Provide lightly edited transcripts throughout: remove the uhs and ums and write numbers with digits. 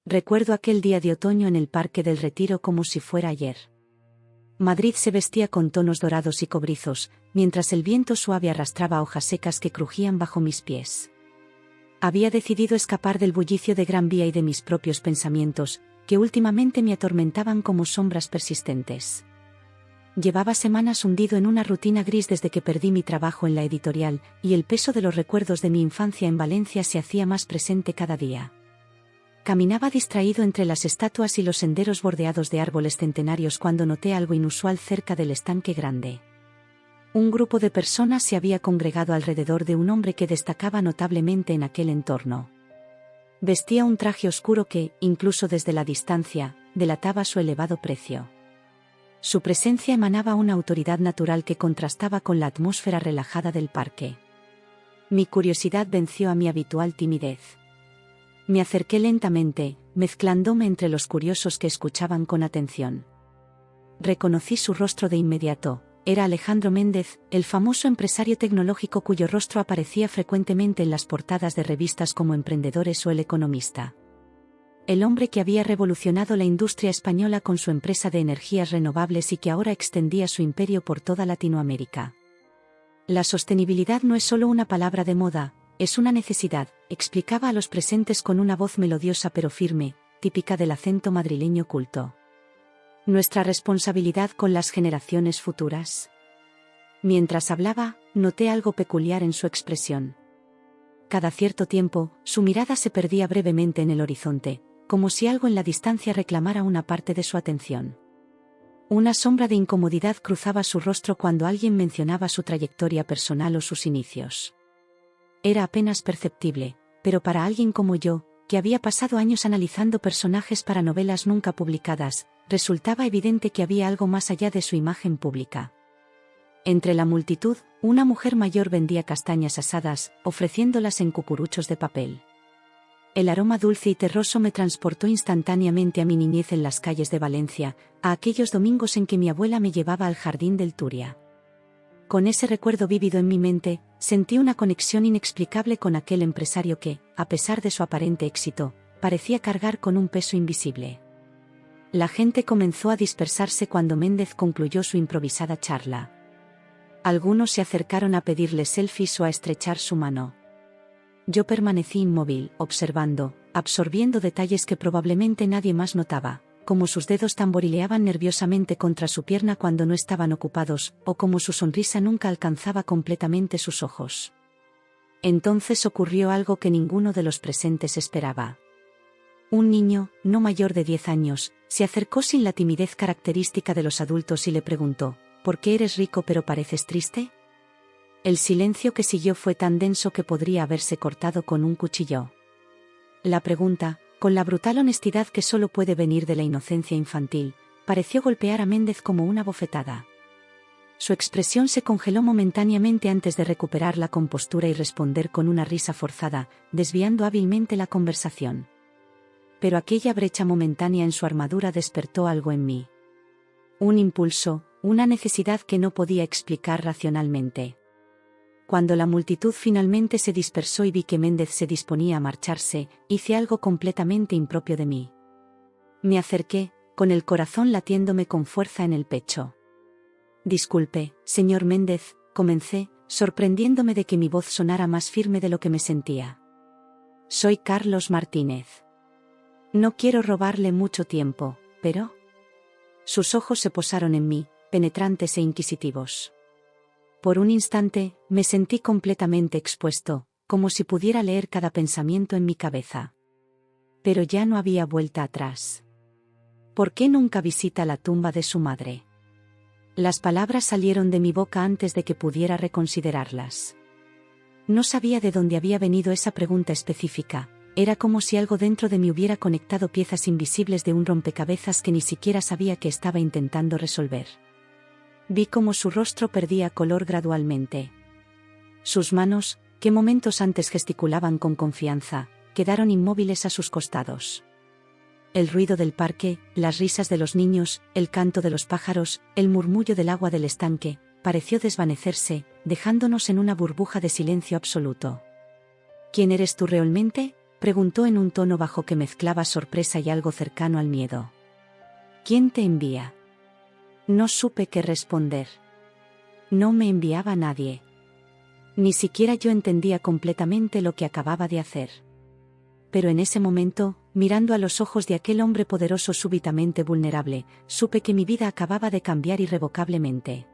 Recuerdo aquel día de otoño en el Parque del Retiro como si fuera ayer. Madrid se vestía con tonos dorados y cobrizos, mientras el viento suave arrastraba hojas secas que crujían bajo mis pies. Había decidido escapar del bullicio de Gran Vía y de mis propios pensamientos, que últimamente me atormentaban como sombras persistentes. Llevaba semanas hundido en una rutina gris desde que perdí mi trabajo en la editorial, y el peso de los recuerdos de mi infancia en Valencia se hacía más presente cada día. Caminaba distraído entre las estatuas y los senderos bordeados de árboles centenarios cuando noté algo inusual cerca del estanque grande. Un grupo de personas se había congregado alrededor de un hombre que destacaba notablemente en aquel entorno. Vestía un traje oscuro que, incluso desde la distancia, delataba su elevado precio. Su presencia emanaba una autoridad natural que contrastaba con la atmósfera relajada del parque. Mi curiosidad venció a mi habitual timidez. Me acerqué lentamente, mezclándome entre los curiosos que escuchaban con atención. Reconocí su rostro de inmediato. Era Alejandro Méndez, el famoso empresario tecnológico cuyo rostro aparecía frecuentemente en las portadas de revistas como Emprendedores o El Economista. El hombre que había revolucionado la industria española con su empresa de energías renovables y que ahora extendía su imperio por toda Latinoamérica. La sostenibilidad no es solo una palabra de moda, es una necesidad, explicaba a los presentes con una voz melodiosa pero firme, típica del acento madrileño culto. Nuestra responsabilidad con las generaciones futuras. Mientras hablaba, noté algo peculiar en su expresión. Cada cierto tiempo, su mirada se perdía brevemente en el horizonte, como si algo en la distancia reclamara una parte de su atención. Una sombra de incomodidad cruzaba su rostro cuando alguien mencionaba su trayectoria personal o sus inicios. Era apenas perceptible, pero para alguien como yo, que había pasado años analizando personajes para novelas nunca publicadas, resultaba evidente que había algo más allá de su imagen pública. Entre la multitud, una mujer mayor vendía castañas asadas, ofreciéndolas en cucuruchos de papel. El aroma dulce y terroso me transportó instantáneamente a mi niñez en las calles de Valencia, a aquellos domingos en que mi abuela me llevaba al jardín del Turia. Con ese recuerdo vívido en mi mente, sentí una conexión inexplicable con aquel empresario que, a pesar de su aparente éxito, parecía cargar con un peso invisible. La gente comenzó a dispersarse cuando Méndez concluyó su improvisada charla. Algunos se acercaron a pedirle selfies o a estrechar su mano. Yo permanecí inmóvil, observando, absorbiendo detalles que probablemente nadie más notaba, como sus dedos tamborileaban nerviosamente contra su pierna cuando no estaban ocupados, o como su sonrisa nunca alcanzaba completamente sus ojos. Entonces ocurrió algo que ninguno de los presentes esperaba. Un niño, no mayor de 10 años, se acercó sin la timidez característica de los adultos y le preguntó: ¿por qué eres rico pero pareces triste? El silencio que siguió fue tan denso que podría haberse cortado con un cuchillo. La pregunta, con la brutal honestidad que solo puede venir de la inocencia infantil, pareció golpear a Méndez como una bofetada. Su expresión se congeló momentáneamente antes de recuperar la compostura y responder con una risa forzada, desviando hábilmente la conversación. Pero aquella brecha momentánea en su armadura despertó algo en mí. Un impulso, una necesidad que no podía explicar racionalmente. Cuando la multitud finalmente se dispersó y vi que Méndez se disponía a marcharse, hice algo completamente impropio de mí. Me acerqué, con el corazón latiéndome con fuerza en el pecho. Disculpe, señor Méndez, comencé, sorprendiéndome de que mi voz sonara más firme de lo que me sentía. Soy Carlos Martínez. No quiero robarle mucho tiempo, pero... Sus ojos se posaron en mí, penetrantes e inquisitivos. Por un instante, me sentí completamente expuesto, como si pudiera leer cada pensamiento en mi cabeza. Pero ya no había vuelta atrás. ¿Por qué nunca visita la tumba de su madre? Las palabras salieron de mi boca antes de que pudiera reconsiderarlas. No sabía de dónde había venido esa pregunta específica. Era como si algo dentro de mí hubiera conectado piezas invisibles de un rompecabezas que ni siquiera sabía que estaba intentando resolver. Vi cómo su rostro perdía color gradualmente. Sus manos, que momentos antes gesticulaban con confianza, quedaron inmóviles a sus costados. El ruido del parque, las risas de los niños, el canto de los pájaros, el murmullo del agua del estanque, pareció desvanecerse, dejándonos en una burbuja de silencio absoluto. ¿Quién eres tú realmente?, Preguntó en un tono bajo que mezclaba sorpresa y algo cercano al miedo. ¿Quién te envía? No supe qué responder. No me enviaba nadie. Ni siquiera yo entendía completamente lo que acababa de hacer. Pero en ese momento, mirando a los ojos de aquel hombre poderoso súbitamente vulnerable, supe que mi vida acababa de cambiar irrevocablemente.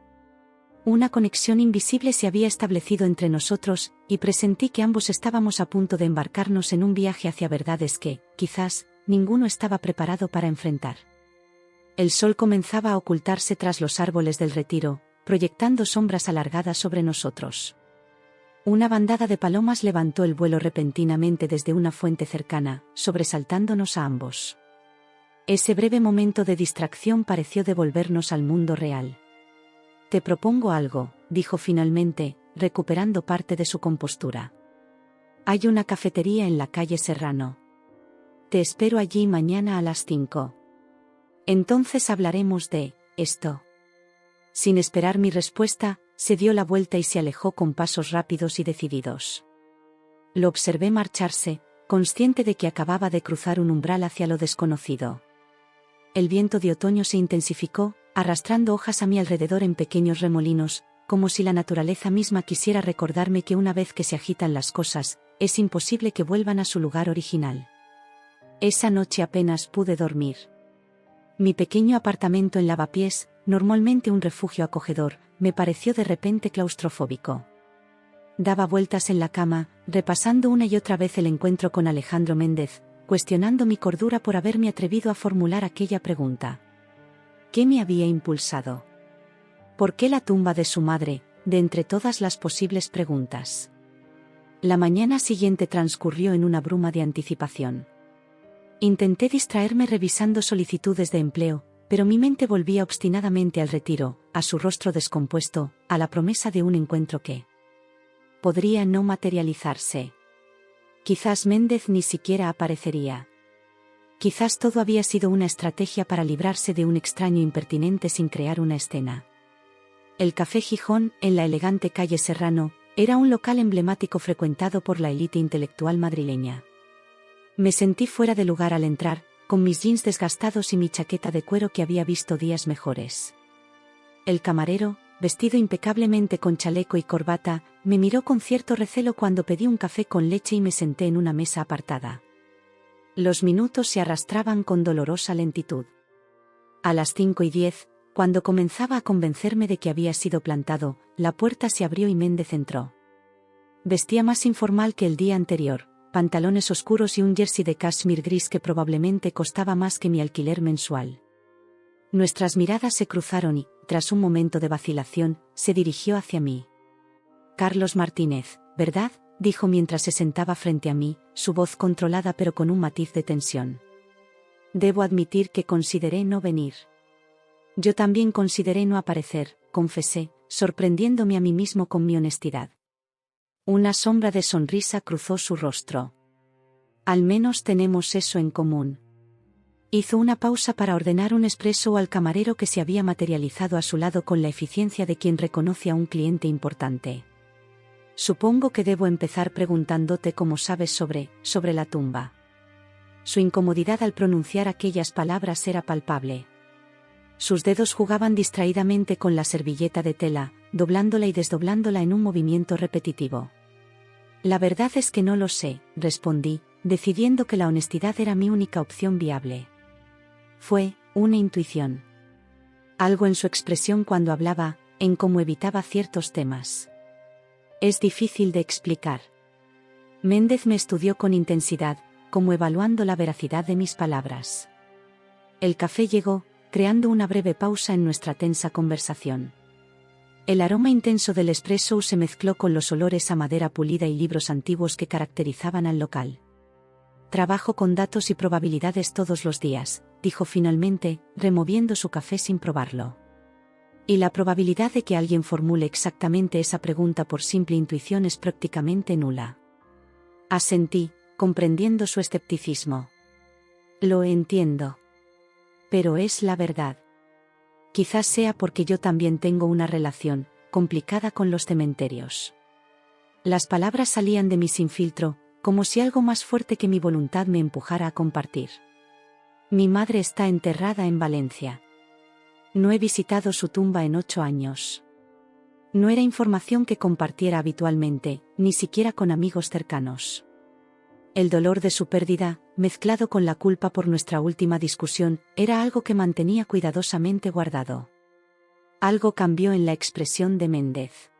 Una conexión invisible se había establecido entre nosotros, y presentí que ambos estábamos a punto de embarcarnos en un viaje hacia verdades que, quizás, ninguno estaba preparado para enfrentar. El sol comenzaba a ocultarse tras los árboles del retiro, proyectando sombras alargadas sobre nosotros. Una bandada de palomas levantó el vuelo repentinamente desde una fuente cercana, sobresaltándonos a ambos. Ese breve momento de distracción pareció devolvernos al mundo real. Te propongo algo, dijo finalmente, recuperando parte de su compostura. Hay una cafetería en la calle Serrano. Te espero allí mañana a las 5. Entonces hablaremos de esto. Sin esperar mi respuesta, se dio la vuelta y se alejó con pasos rápidos y decididos. Lo observé marcharse, consciente de que acababa de cruzar un umbral hacia lo desconocido. El viento de otoño se intensificó, arrastrando hojas a mi alrededor en pequeños remolinos, como si la naturaleza misma quisiera recordarme que una vez que se agitan las cosas, es imposible que vuelvan a su lugar original. Esa noche apenas pude dormir. Mi pequeño apartamento en Lavapiés, normalmente un refugio acogedor, me pareció de repente claustrofóbico. Daba vueltas en la cama, repasando una y otra vez el encuentro con Alejandro Méndez, cuestionando mi cordura por haberme atrevido a formular aquella pregunta. ¿Qué me había impulsado? ¿Por qué la tumba de su madre, de entre todas las posibles preguntas? La mañana siguiente transcurrió en una bruma de anticipación. Intenté distraerme revisando solicitudes de empleo, pero mi mente volvía obstinadamente al retiro, a su rostro descompuesto, a la promesa de un encuentro que podría no materializarse. Quizás Méndez ni siquiera aparecería. Quizás todo había sido una estrategia para librarse de un extraño impertinente sin crear una escena. El Café Gijón, en la elegante calle Serrano, era un local emblemático frecuentado por la élite intelectual madrileña. Me sentí fuera de lugar al entrar, con mis jeans desgastados y mi chaqueta de cuero que había visto días mejores. El camarero, vestido impecablemente con chaleco y corbata, me miró con cierto recelo cuando pedí un café con leche y me senté en una mesa apartada. Los minutos se arrastraban con dolorosa lentitud. A las 5:10, cuando comenzaba a convencerme de que había sido plantado, la puerta se abrió y Méndez entró. Vestía más informal que el día anterior, pantalones oscuros y un jersey de cashmere gris que probablemente costaba más que mi alquiler mensual. Nuestras miradas se cruzaron y, tras un momento de vacilación, se dirigió hacia mí. Carlos Martínez, ¿verdad?, dijo mientras se sentaba frente a mí, su voz controlada pero con un matiz de tensión. Debo admitir que consideré no venir. Yo también consideré no aparecer, confesé, sorprendiéndome a mí mismo con mi honestidad. Una sombra de sonrisa cruzó su rostro. Al menos tenemos eso en común. Hizo una pausa para ordenar un expreso al camarero que se había materializado a su lado con la eficiencia de quien reconoce a un cliente importante. Supongo que debo empezar preguntándote cómo sabes sobre la tumba. Su incomodidad al pronunciar aquellas palabras era palpable. Sus dedos jugaban distraídamente con la servilleta de tela, doblándola y desdoblándola en un movimiento repetitivo. La verdad es que no lo sé, respondí, decidiendo que la honestidad era mi única opción viable. Fue una intuición. Algo en su expresión cuando hablaba, en cómo evitaba ciertos temas. Es difícil de explicar. Méndez me estudió con intensidad, como evaluando la veracidad de mis palabras. El café llegó, creando una breve pausa en nuestra tensa conversación. El aroma intenso del espresso se mezcló con los olores a madera pulida y libros antiguos que caracterizaban al local. Trabajo con datos y probabilidades todos los días, dijo finalmente, removiendo su café sin probarlo. Y la probabilidad de que alguien formule exactamente esa pregunta por simple intuición es prácticamente nula. Asentí, comprendiendo su escepticismo. Lo entiendo. Pero es la verdad. Quizás sea porque yo también tengo una relación complicada con los cementerios. Las palabras salían de mí sin filtro, como si algo más fuerte que mi voluntad me empujara a compartir. Mi madre está enterrada en Valencia. No he visitado su tumba en 8 años. No era información que compartiera habitualmente, ni siquiera con amigos cercanos. El dolor de su pérdida, mezclado con la culpa por nuestra última discusión, era algo que mantenía cuidadosamente guardado. Algo cambió en la expresión de Méndez.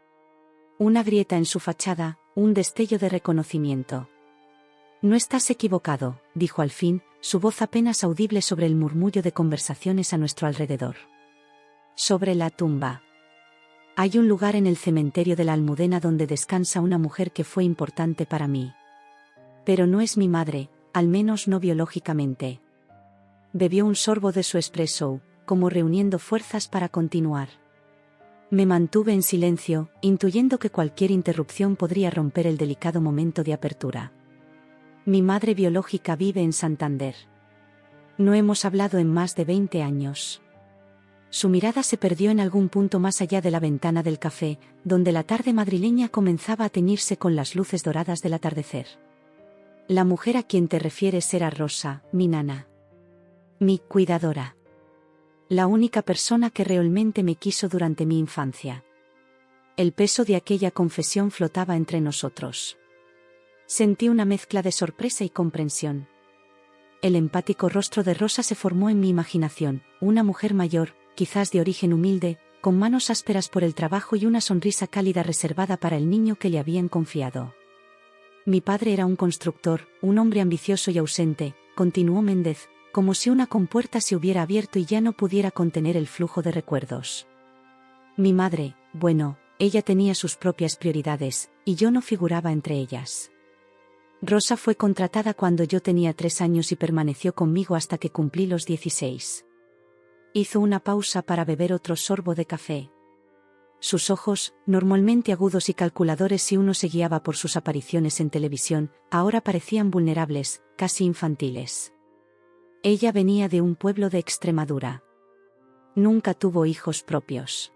Una grieta en su fachada, un destello de reconocimiento. No estás equivocado, dijo al fin, su voz apenas audible sobre el murmullo de conversaciones a nuestro alrededor. Sobre la tumba. Hay un lugar en el cementerio de la Almudena donde descansa una mujer que fue importante para mí. Pero no es mi madre, al menos no biológicamente. Bebió un sorbo de su espresso, como reuniendo fuerzas para continuar. Me mantuve en silencio, intuyendo que cualquier interrupción podría romper el delicado momento de apertura. Mi madre biológica vive en Santander. No hemos hablado en más de 20 años. Su mirada se perdió en algún punto más allá de la ventana del café, donde la tarde madrileña comenzaba a teñirse con las luces doradas del atardecer. La mujer a quien te refieres era Rosa, mi nana. Mi cuidadora. La única persona que realmente me quiso durante mi infancia. El peso de aquella confesión flotaba entre nosotros. Sentí una mezcla de sorpresa y comprensión. El empático rostro de Rosa se formó en mi imaginación, una mujer mayor, quizás de origen humilde, con manos ásperas por el trabajo y una sonrisa cálida reservada para el niño que le habían confiado. Mi padre era un constructor, un hombre ambicioso y ausente, continuó Méndez, como si una compuerta se hubiera abierto y ya no pudiera contener el flujo de recuerdos. Mi madre, bueno, ella tenía sus propias prioridades, y yo no figuraba entre ellas. Rosa fue contratada cuando yo tenía 3 años y permaneció conmigo hasta que cumplí los 16. Hizo una pausa para beber otro sorbo de café. Sus ojos, normalmente agudos y calculadores si uno se guiaba por sus apariciones en televisión, ahora parecían vulnerables, casi infantiles. Ella venía de un pueblo de Extremadura. Nunca tuvo hijos propios.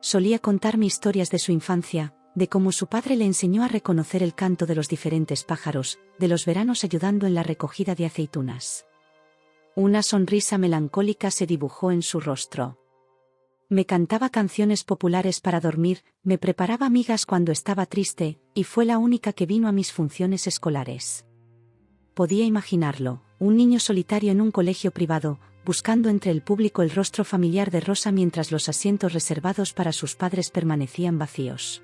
Solía contarme historias de su infancia, de cómo su padre le enseñó a reconocer el canto de los diferentes pájaros, de los veranos ayudando en la recogida de aceitunas. Una sonrisa melancólica se dibujó en su rostro. Me cantaba canciones populares para dormir, me preparaba migas cuando estaba triste, y fue la única que vino a mis funciones escolares. Podía imaginarlo, un niño solitario en un colegio privado, buscando entre el público el rostro familiar de Rosa mientras los asientos reservados para sus padres permanecían vacíos.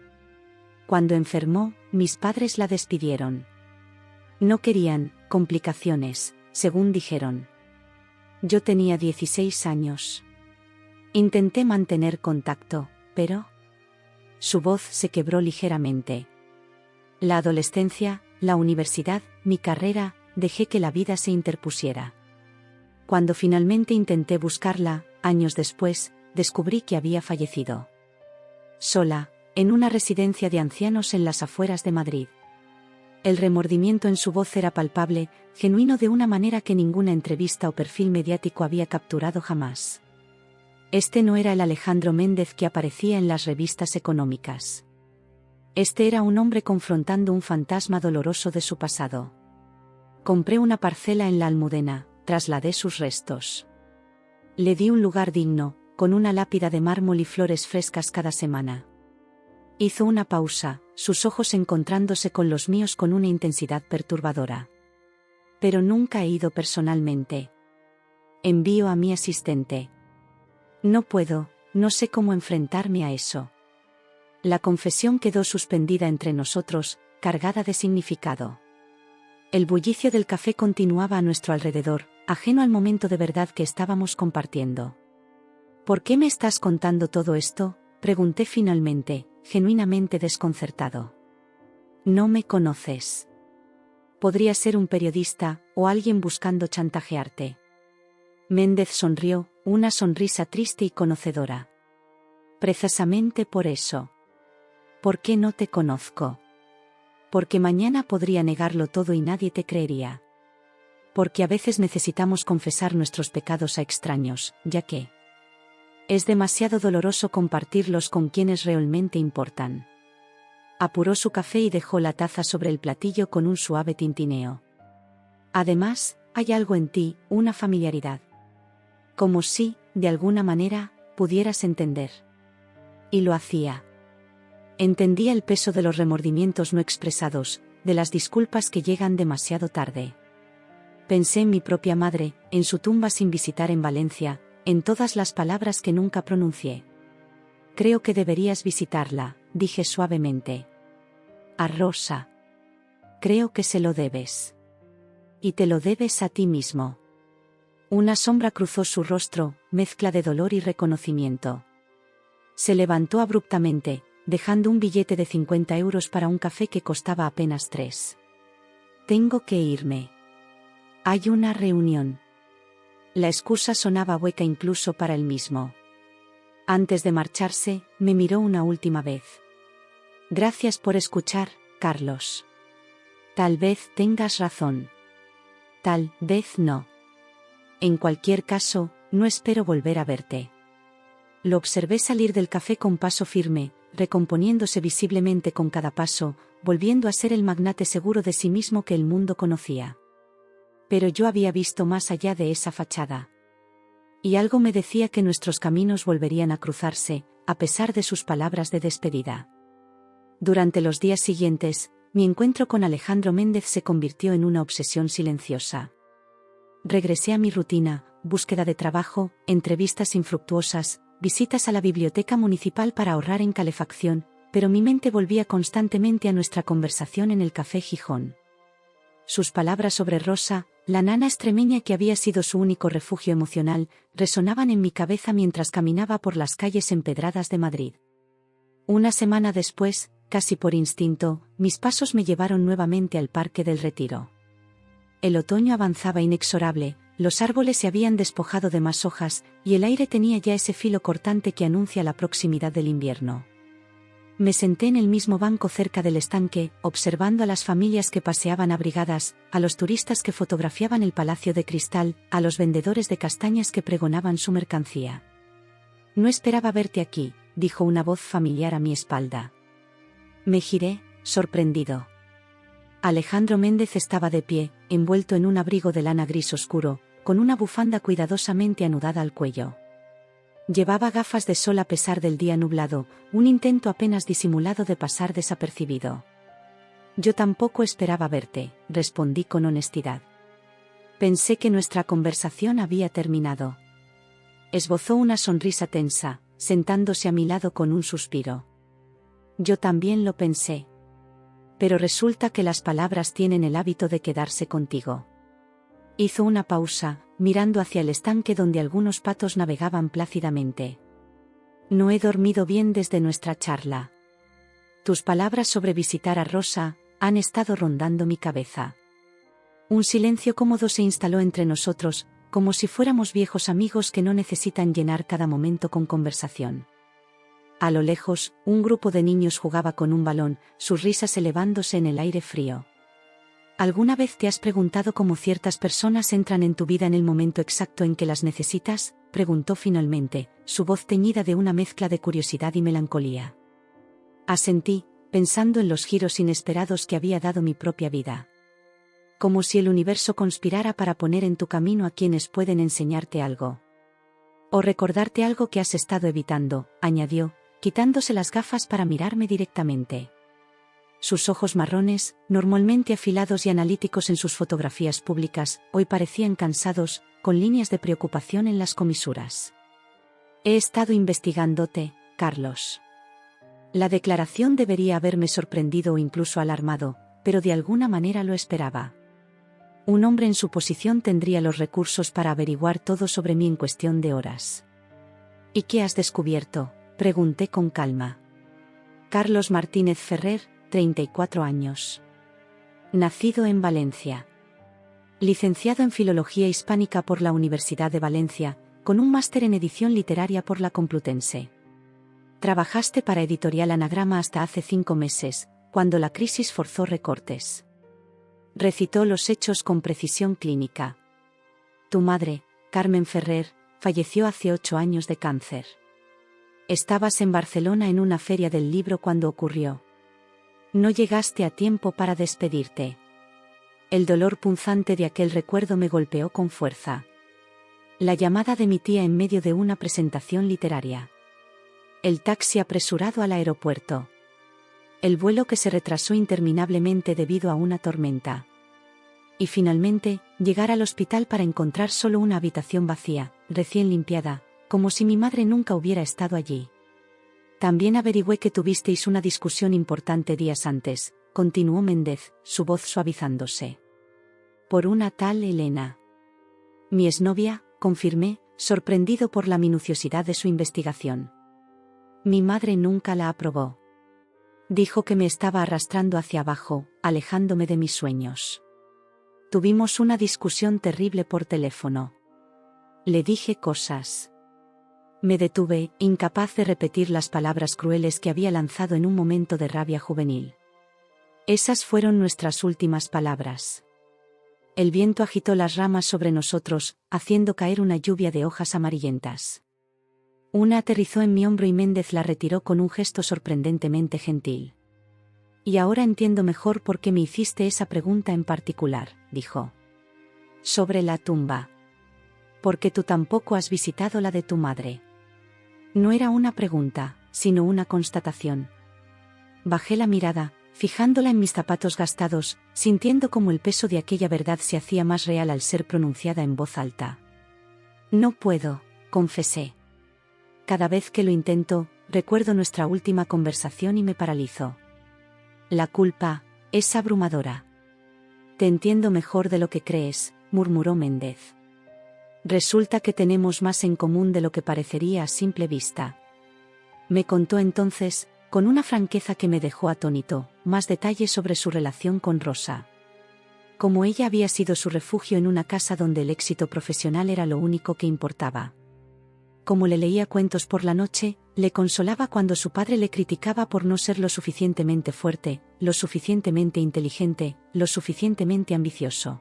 Cuando enfermó, mis padres la despidieron. No querían complicaciones, según dijeron. Yo tenía 16 años. Intenté mantener contacto, pero... Su voz se quebró ligeramente. La adolescencia, la universidad, mi carrera, dejé que la vida se interpusiera. Cuando finalmente intenté buscarla, años después, descubrí que había fallecido. Sola, en una residencia de ancianos en las afueras de Madrid. El remordimiento en su voz era palpable, genuino de una manera que ninguna entrevista o perfil mediático había capturado jamás. Este no era el Alejandro Méndez que aparecía en las revistas económicas. Este era un hombre confrontando un fantasma doloroso de su pasado. Compré una parcela en la Almudena, trasladé sus restos. Le di un lugar digno, con una lápida de mármol y flores frescas cada semana. Hizo una pausa, sus ojos encontrándose con los míos con una intensidad perturbadora. Pero nunca he ido personalmente. Envío a mi asistente. No puedo, no sé cómo enfrentarme a eso. La confesión quedó suspendida entre nosotros, cargada de significado. El bullicio del café continuaba a nuestro alrededor, ajeno al momento de verdad que estábamos compartiendo. ¿Por qué me estás contando todo esto?, pregunté finalmente, genuinamente desconcertado. No me conoces. Podría ser un periodista, o alguien buscando chantajearte. Méndez sonrió, una sonrisa triste y conocedora. Precisamente por eso. ¿Por qué no te conozco? Porque mañana podría negarlo todo y nadie te creería. Porque a veces necesitamos confesar nuestros pecados a extraños, ya que es demasiado doloroso compartirlos con quienes realmente importan. Apuró su café y dejó la taza sobre el platillo con un suave tintineo. Además, hay algo en ti, una familiaridad. Como si, de alguna manera, pudieras entender. Y lo hacía. Entendía el peso de los remordimientos no expresados, de las disculpas que llegan demasiado tarde. Pensé en mi propia madre, en su tumba sin visitar en Valencia, en todas las palabras que nunca pronuncié. Creo que deberías visitarla, dije suavemente. A Rosa. Creo que se lo debes. Y te lo debes a ti mismo. Una sombra cruzó su rostro, mezcla de dolor y reconocimiento. Se levantó abruptamente, dejando un billete de 50 euros para un café que costaba apenas 3. Tengo que irme. Hay una reunión. La excusa sonaba hueca incluso para él mismo. Antes de marcharse, me miró una última vez. Gracias por escuchar, Carlos. Tal vez tengas razón. Tal vez no. En cualquier caso, no espero volver a verte. Lo observé salir del café con paso firme, recomponiéndose visiblemente con cada paso, volviendo a ser el magnate seguro de sí mismo que el mundo conocía. Pero yo había visto más allá de esa fachada. Y algo me decía que nuestros caminos volverían a cruzarse, a pesar de sus palabras de despedida. Durante los días siguientes, mi encuentro con Alejandro Méndez se convirtió en una obsesión silenciosa. Regresé a mi rutina, búsqueda de trabajo, entrevistas infructuosas, visitas a la biblioteca municipal para ahorrar en calefacción, pero mi mente volvía constantemente a nuestra conversación en el Café Gijón. Sus palabras sobre Rosa, la nana extremeña que había sido su único refugio emocional, resonaban en mi cabeza mientras caminaba por las calles empedradas de Madrid. Una semana después, casi por instinto, mis pasos me llevaron nuevamente al Parque del Retiro. El otoño avanzaba inexorable, los árboles se habían despojado de más hojas, y el aire tenía ya ese filo cortante que anuncia la proximidad del invierno. Me senté en el mismo banco cerca del estanque, observando a las familias que paseaban abrigadas, a los turistas que fotografiaban el Palacio de Cristal, a los vendedores de castañas que pregonaban su mercancía. No esperaba verte aquí, dijo una voz familiar a mi espalda. Me giré, sorprendido. Alejandro Méndez estaba de pie, envuelto en un abrigo de lana gris oscuro, con una bufanda cuidadosamente anudada al cuello. Llevaba gafas de sol a pesar del día nublado, un intento apenas disimulado de pasar desapercibido. Yo tampoco esperaba verte, respondí con honestidad. Pensé que nuestra conversación había terminado. Esbozó una sonrisa tensa, sentándose a mi lado con un suspiro. Yo también lo pensé. Pero resulta que las palabras tienen el hábito de quedarse contigo. Hizo una pausa, mirando hacia el estanque donde algunos patos navegaban plácidamente. No he dormido bien desde nuestra charla. Tus palabras sobre visitar a Rosa han estado rondando mi cabeza. Un silencio cómodo se instaló entre nosotros, como si fuéramos viejos amigos que no necesitan llenar cada momento con conversación. A lo lejos, un grupo de niños jugaba con un balón, sus risas elevándose en el aire frío. ¿Alguna vez te has preguntado cómo ciertas personas entran en tu vida en el momento exacto en que las necesitas?, preguntó finalmente, su voz teñida de una mezcla de curiosidad y melancolía. Asentí, pensando en los giros inesperados que había dado mi propia vida. Como si el universo conspirara para poner en tu camino a quienes pueden enseñarte algo. O recordarte algo que has estado evitando, añadió, quitándose las gafas para mirarme directamente. Sus ojos marrones, normalmente afilados y analíticos en sus fotografías públicas, hoy parecían cansados, con líneas de preocupación en las comisuras. He estado investigándote, Carlos. La declaración debería haberme sorprendido o incluso alarmado, pero de alguna manera lo esperaba. Un hombre en su posición tendría los recursos para averiguar todo sobre mí en cuestión de horas. ¿Y qué has descubierto?, pregunté con calma. Carlos Martínez Ferrer, 34 años. Nacido en Valencia. Licenciado en Filología Hispánica por la Universidad de Valencia, con un máster en edición literaria por la Complutense. Trabajaste para Editorial Anagrama hasta hace 5 meses, cuando la crisis forzó recortes. Recitó los hechos con precisión clínica. Tu madre, Carmen Ferrer, falleció hace 8 años de cáncer. Estabas en Barcelona en una feria del libro cuando ocurrió. No llegaste a tiempo para despedirte. El dolor punzante de aquel recuerdo me golpeó con fuerza. La llamada de mi tía en medio de una presentación literaria. El taxi apresurado al aeropuerto. El vuelo que se retrasó interminablemente debido a una tormenta. Y finalmente, llegar al hospital para encontrar solo una habitación vacía, recién limpiada, como si mi madre nunca hubiera estado allí. También averigüé que tuvisteis una discusión importante días antes, continuó Méndez, su voz suavizándose. Por una tal Elena. Mi exnovia, confirmé, sorprendido por la minuciosidad de su investigación. Mi madre nunca la aprobó. Dijo que me estaba arrastrando hacia abajo, alejándome de mis sueños. Tuvimos una discusión terrible por teléfono. Le dije cosas. Me detuve, incapaz de repetir las palabras crueles que había lanzado en un momento de rabia juvenil. Esas fueron nuestras últimas palabras. El viento agitó las ramas sobre nosotros, haciendo caer una lluvia de hojas amarillentas. Una aterrizó en mi hombro y Méndez la retiró con un gesto sorprendentemente gentil. Y ahora entiendo mejor por qué me hiciste esa pregunta en particular, dijo. Sobre la tumba. Porque tú tampoco has visitado la de tu madre. No era una pregunta, sino una constatación. Bajé la mirada, fijándola en mis zapatos gastados, sintiendo cómo el peso de aquella verdad se hacía más real al ser pronunciada en voz alta. No puedo, confesé. Cada vez que lo intento, recuerdo nuestra última conversación y me paralizo. La culpa es abrumadora. Te entiendo mejor de lo que crees, murmuró Méndez. Resulta que tenemos más en común de lo que parecería a simple vista. Me contó entonces, con una franqueza que me dejó atónito, más detalles sobre su relación con Rosa. Como ella había sido su refugio en una casa donde el éxito profesional era lo único que importaba. Como le leía cuentos por la noche, le consolaba cuando su padre le criticaba por no ser lo suficientemente fuerte, lo suficientemente inteligente, lo suficientemente ambicioso.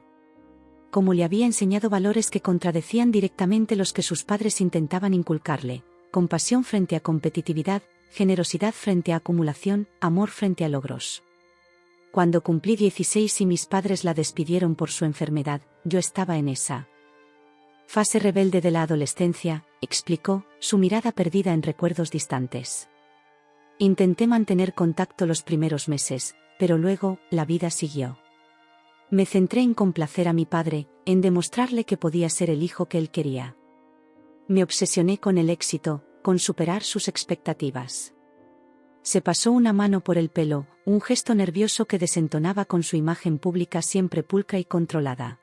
Como le había enseñado valores que contradecían directamente los que sus padres intentaban inculcarle: compasión frente a competitividad, generosidad frente a acumulación, amor frente a logros. Cuando cumplí 16 y mis padres la despidieron por su enfermedad, yo estaba en esa fase rebelde de la adolescencia, explicó, su mirada perdida en recuerdos distantes. Intenté mantener contacto los primeros meses, pero luego, la vida siguió. Me centré en complacer a mi padre, en demostrarle que podía ser el hijo que él quería. Me obsesioné con el éxito, con superar sus expectativas. Se pasó una mano por el pelo, un gesto nervioso que desentonaba con su imagen pública siempre pulcra y controlada.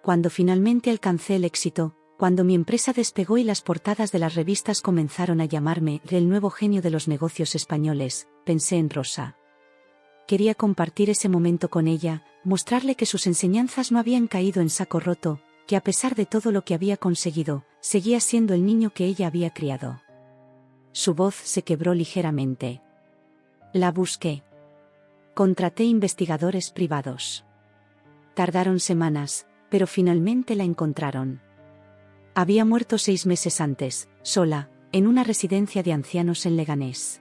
Cuando finalmente alcancé el éxito, cuando mi empresa despegó y las portadas de las revistas comenzaron a llamarme el nuevo genio de los negocios españoles, pensé en Rosa. Quería compartir ese momento con ella, mostrarle que sus enseñanzas no habían caído en saco roto, que a pesar de todo lo que había conseguido, seguía siendo el niño que ella había criado. Su voz se quebró ligeramente. La busqué. Contraté investigadores privados. Tardaron semanas, pero finalmente la encontraron. Había muerto 6 meses antes, sola, en una residencia de ancianos en Leganés.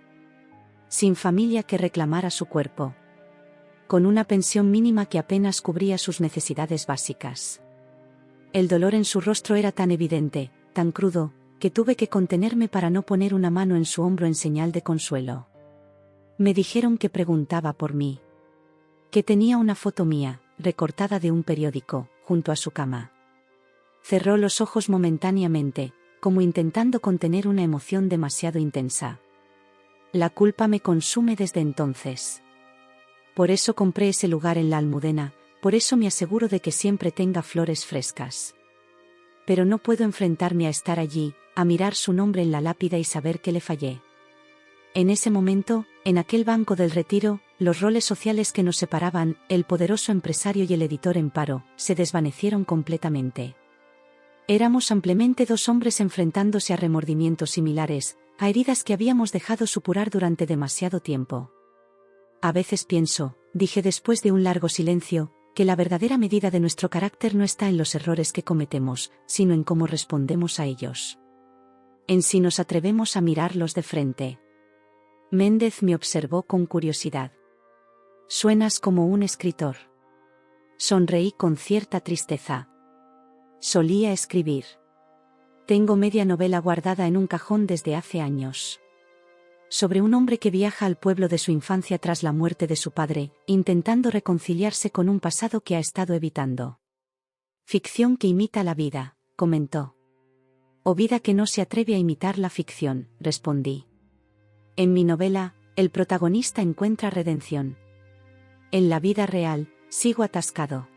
Sin familia que reclamara su cuerpo. Con una pensión mínima que apenas cubría sus necesidades básicas. El dolor en su rostro era tan evidente, tan crudo, que tuve que contenerme para no poner una mano en su hombro en señal de consuelo. Me dijeron que preguntaba por mí. Que tenía una foto mía, recortada de un periódico, junto a su cama. Cerró los ojos momentáneamente, como intentando contener una emoción demasiado intensa. La culpa me consume desde entonces. Por eso compré ese lugar en la Almudena, por eso me aseguro de que siempre tenga flores frescas. Pero no puedo enfrentarme a estar allí, a mirar su nombre en la lápida y saber que le fallé. En ese momento, en aquel banco del Retiro, los roles sociales que nos separaban, el poderoso empresario y el editor en paro, se desvanecieron completamente. Éramos ampliamente 2 hombres enfrentándose a remordimientos similares, a heridas que habíamos dejado supurar durante demasiado tiempo. A veces pienso, dije después de un largo silencio, que la verdadera medida de nuestro carácter no está en los errores que cometemos, sino en cómo respondemos a ellos. En si nos atrevemos a mirarlos de frente. Méndez me observó con curiosidad. Suenas como un escritor. Sonreí con cierta tristeza. Solía escribir. Tengo media novela guardada en un cajón desde hace años. Sobre un hombre que viaja al pueblo de su infancia tras la muerte de su padre, intentando reconciliarse con un pasado que ha estado evitando. Ficción que imita la vida, comentó. O vida que no se atreve a imitar la ficción, respondí. En mi novela, el protagonista encuentra redención. En la vida real, sigo atascado.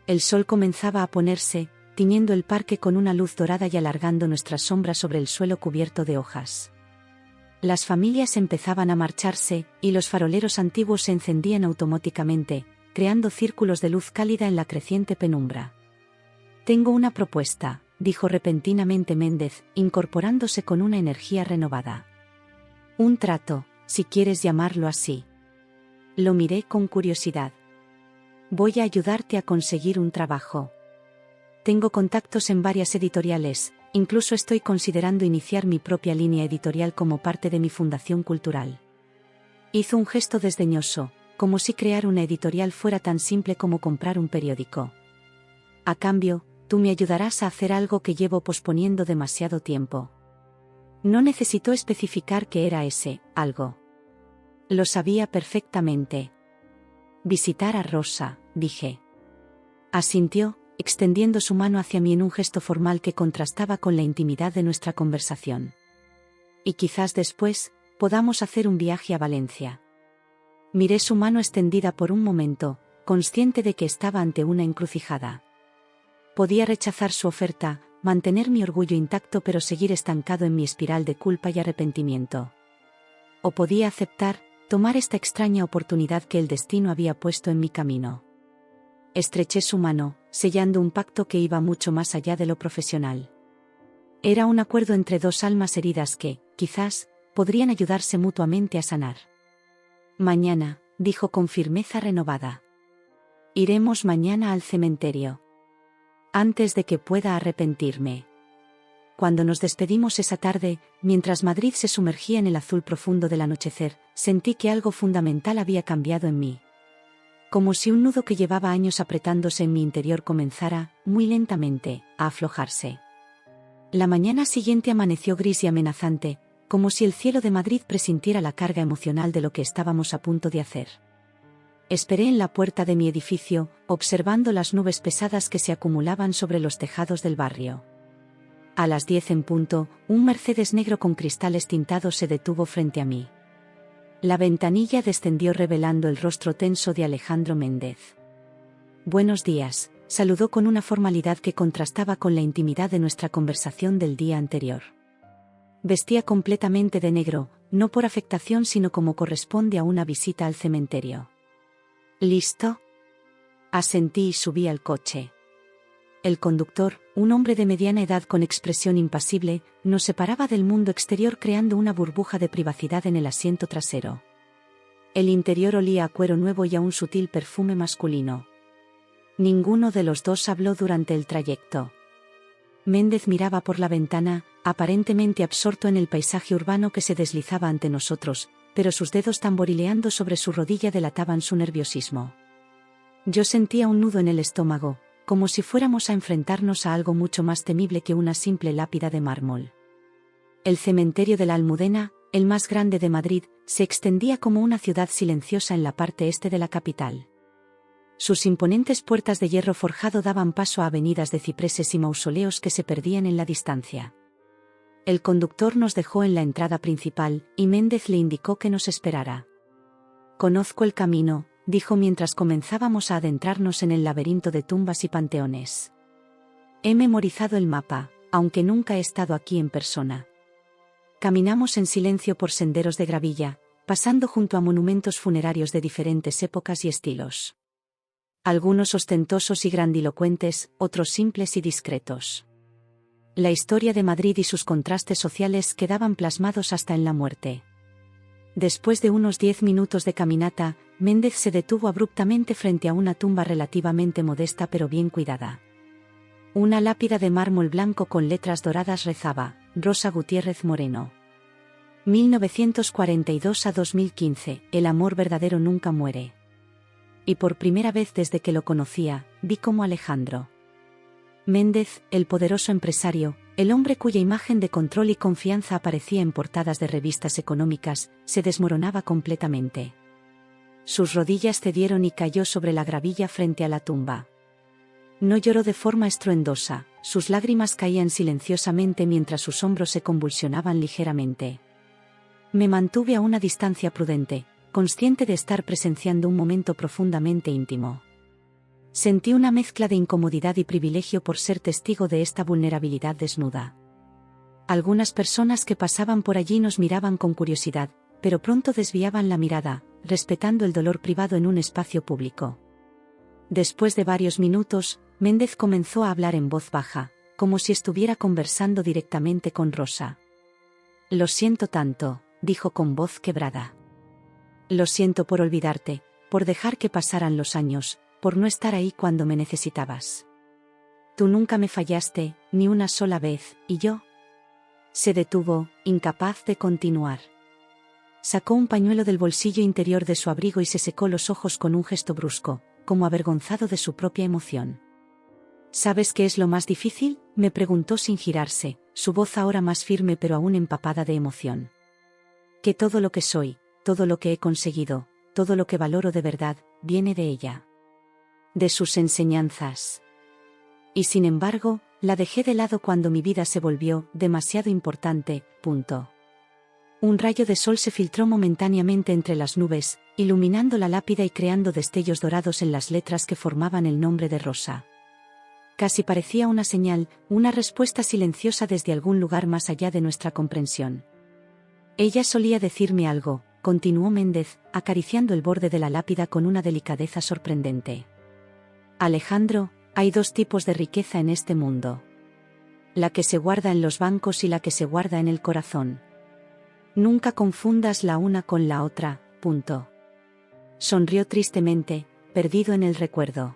El sol comenzaba a ponerse, tiñendo el parque con una luz dorada y alargando nuestras sombras sobre el suelo cubierto de hojas. Las familias empezaban a marcharse, y los faroleros antiguos se encendían automáticamente, creando círculos de luz cálida en la creciente penumbra. Tengo una propuesta, dijo repentinamente Méndez, incorporándose con una energía renovada. Un trato, si quieres llamarlo así. Lo miré con curiosidad. Voy a ayudarte a conseguir un trabajo. Tengo contactos en varias editoriales, incluso estoy considerando iniciar mi propia línea editorial como parte de mi fundación cultural. Hizo un gesto desdeñoso, como si crear una editorial fuera tan simple como comprar un periódico. A cambio, tú me ayudarás a hacer algo que llevo posponiendo demasiado tiempo. No necesitó especificar qué era ese algo. Lo sabía perfectamente. Visitar a Rosa, dije. Asintió, extendiendo su mano hacia mí en un gesto formal que contrastaba con la intimidad de nuestra conversación. Y quizás después, podamos hacer un viaje a Valencia. Miré su mano extendida por un momento, consciente de que estaba ante una encrucijada. Podía rechazar su oferta, mantener mi orgullo intacto pero seguir estancado en mi espiral de culpa y arrepentimiento. O podía aceptar, tomar esta extraña oportunidad que el destino había puesto en mi camino. Estreché su mano, sellando un pacto que iba mucho más allá de lo profesional. Era un acuerdo entre dos almas heridas que, quizás, podrían ayudarse mutuamente a sanar. Mañana, dijo con firmeza renovada. Iremos mañana al cementerio. Antes de que pueda arrepentirme. Cuando nos despedimos esa tarde, mientras Madrid se sumergía en el azul profundo del anochecer, sentí que algo fundamental había cambiado en mí. Como si un nudo que llevaba años apretándose en mi interior comenzara, muy lentamente, a aflojarse. La mañana siguiente amaneció gris y amenazante, como si el cielo de Madrid presintiera la carga emocional de lo que estábamos a punto de hacer. Esperé en la puerta de mi edificio, observando las nubes pesadas que se acumulaban sobre los tejados del barrio. A las 10 en punto, un Mercedes negro con cristales tintados se detuvo frente a mí. La ventanilla descendió revelando el rostro tenso de Alejandro Méndez. Buenos días, saludó con una formalidad que contrastaba con la intimidad de nuestra conversación del día anterior. Vestía completamente de negro, no por afectación sino como corresponde a una visita al cementerio. ¿Listo? Asentí y subí al coche. El conductor, un hombre de mediana edad con expresión impasible, nos separaba del mundo exterior creando una burbuja de privacidad en el asiento trasero. El interior olía a cuero nuevo y a un sutil perfume masculino. Ninguno de los dos habló durante el trayecto. Méndez miraba por la ventana, aparentemente absorto en el paisaje urbano que se deslizaba ante nosotros, pero sus dedos tamborileando sobre su rodilla delataban su nerviosismo. Yo sentía un nudo en el estómago, como si fuéramos a enfrentarnos a algo mucho más temible que una simple lápida de mármol. El cementerio de la Almudena, el más grande de Madrid, se extendía como una ciudad silenciosa en la parte este de la capital. Sus imponentes puertas de hierro forjado daban paso a avenidas de cipreses y mausoleos que se perdían en la distancia. El conductor nos dejó en la entrada principal, y Méndez le indicó que nos esperara. Conozco el camino, dijo mientras comenzábamos a adentrarnos en el laberinto de tumbas y panteones. He memorizado el mapa, aunque nunca he estado aquí en persona. Caminamos en silencio por senderos de gravilla, pasando junto a monumentos funerarios de diferentes épocas y estilos. Algunos ostentosos y grandilocuentes, otros simples y discretos. La historia de Madrid y sus contrastes sociales quedaban plasmados hasta en la muerte. Después de unos 10 minutos de caminata, Méndez se detuvo abruptamente frente a una tumba relativamente modesta pero bien cuidada. Una lápida de mármol blanco con letras doradas rezaba: Rosa Gutiérrez Moreno. 1942 a 2015, el amor verdadero nunca muere. Y por primera vez desde que lo conocía, vi cómo Alejandro Méndez, el poderoso empresario, el hombre cuya imagen de control y confianza aparecía en portadas de revistas económicas, se desmoronaba completamente. Sus rodillas cedieron y cayó sobre la gravilla frente a la tumba. No lloró de forma estruendosa, sus lágrimas caían silenciosamente mientras sus hombros se convulsionaban ligeramente. Me mantuve a una distancia prudente, consciente de estar presenciando un momento profundamente íntimo. Sentí una mezcla de incomodidad y privilegio por ser testigo de esta vulnerabilidad desnuda. Algunas personas que pasaban por allí nos miraban con curiosidad, pero pronto desviaban la mirada, respetando el dolor privado en un espacio público. Después de varios minutos, Méndez comenzó a hablar en voz baja, como si estuviera conversando directamente con Rosa. «Lo siento tanto», dijo con voz quebrada. «Lo siento por olvidarte, por dejar que pasaran los años, por no estar ahí cuando me necesitabas. Tú nunca me fallaste, ni una sola vez, y yo». Se detuvo, incapaz de continuar. Sacó un pañuelo del bolsillo interior de su abrigo y se secó los ojos con un gesto brusco, como avergonzado de su propia emoción. «¿Sabes qué es lo más difícil?», me preguntó sin girarse, su voz ahora más firme pero aún empapada de emoción. «Que todo lo que soy, todo lo que he conseguido, todo lo que valoro de verdad, viene de ella. De sus enseñanzas. Y sin embargo, la dejé de lado cuando mi vida se volvió demasiado importante, punto». Un rayo de sol se filtró momentáneamente entre las nubes, iluminando la lápida y creando destellos dorados en las letras que formaban el nombre de Rosa. Casi parecía una señal, una respuesta silenciosa desde algún lugar más allá de nuestra comprensión. «Ella solía decirme algo», continuó Méndez, acariciando el borde de la lápida con una delicadeza sorprendente. «Alejandro, hay dos tipos de riqueza en este mundo. La que se guarda en los bancos y la que se guarda en el corazón. Nunca confundas la una con la otra, punto». Sonrió tristemente, perdido en el recuerdo.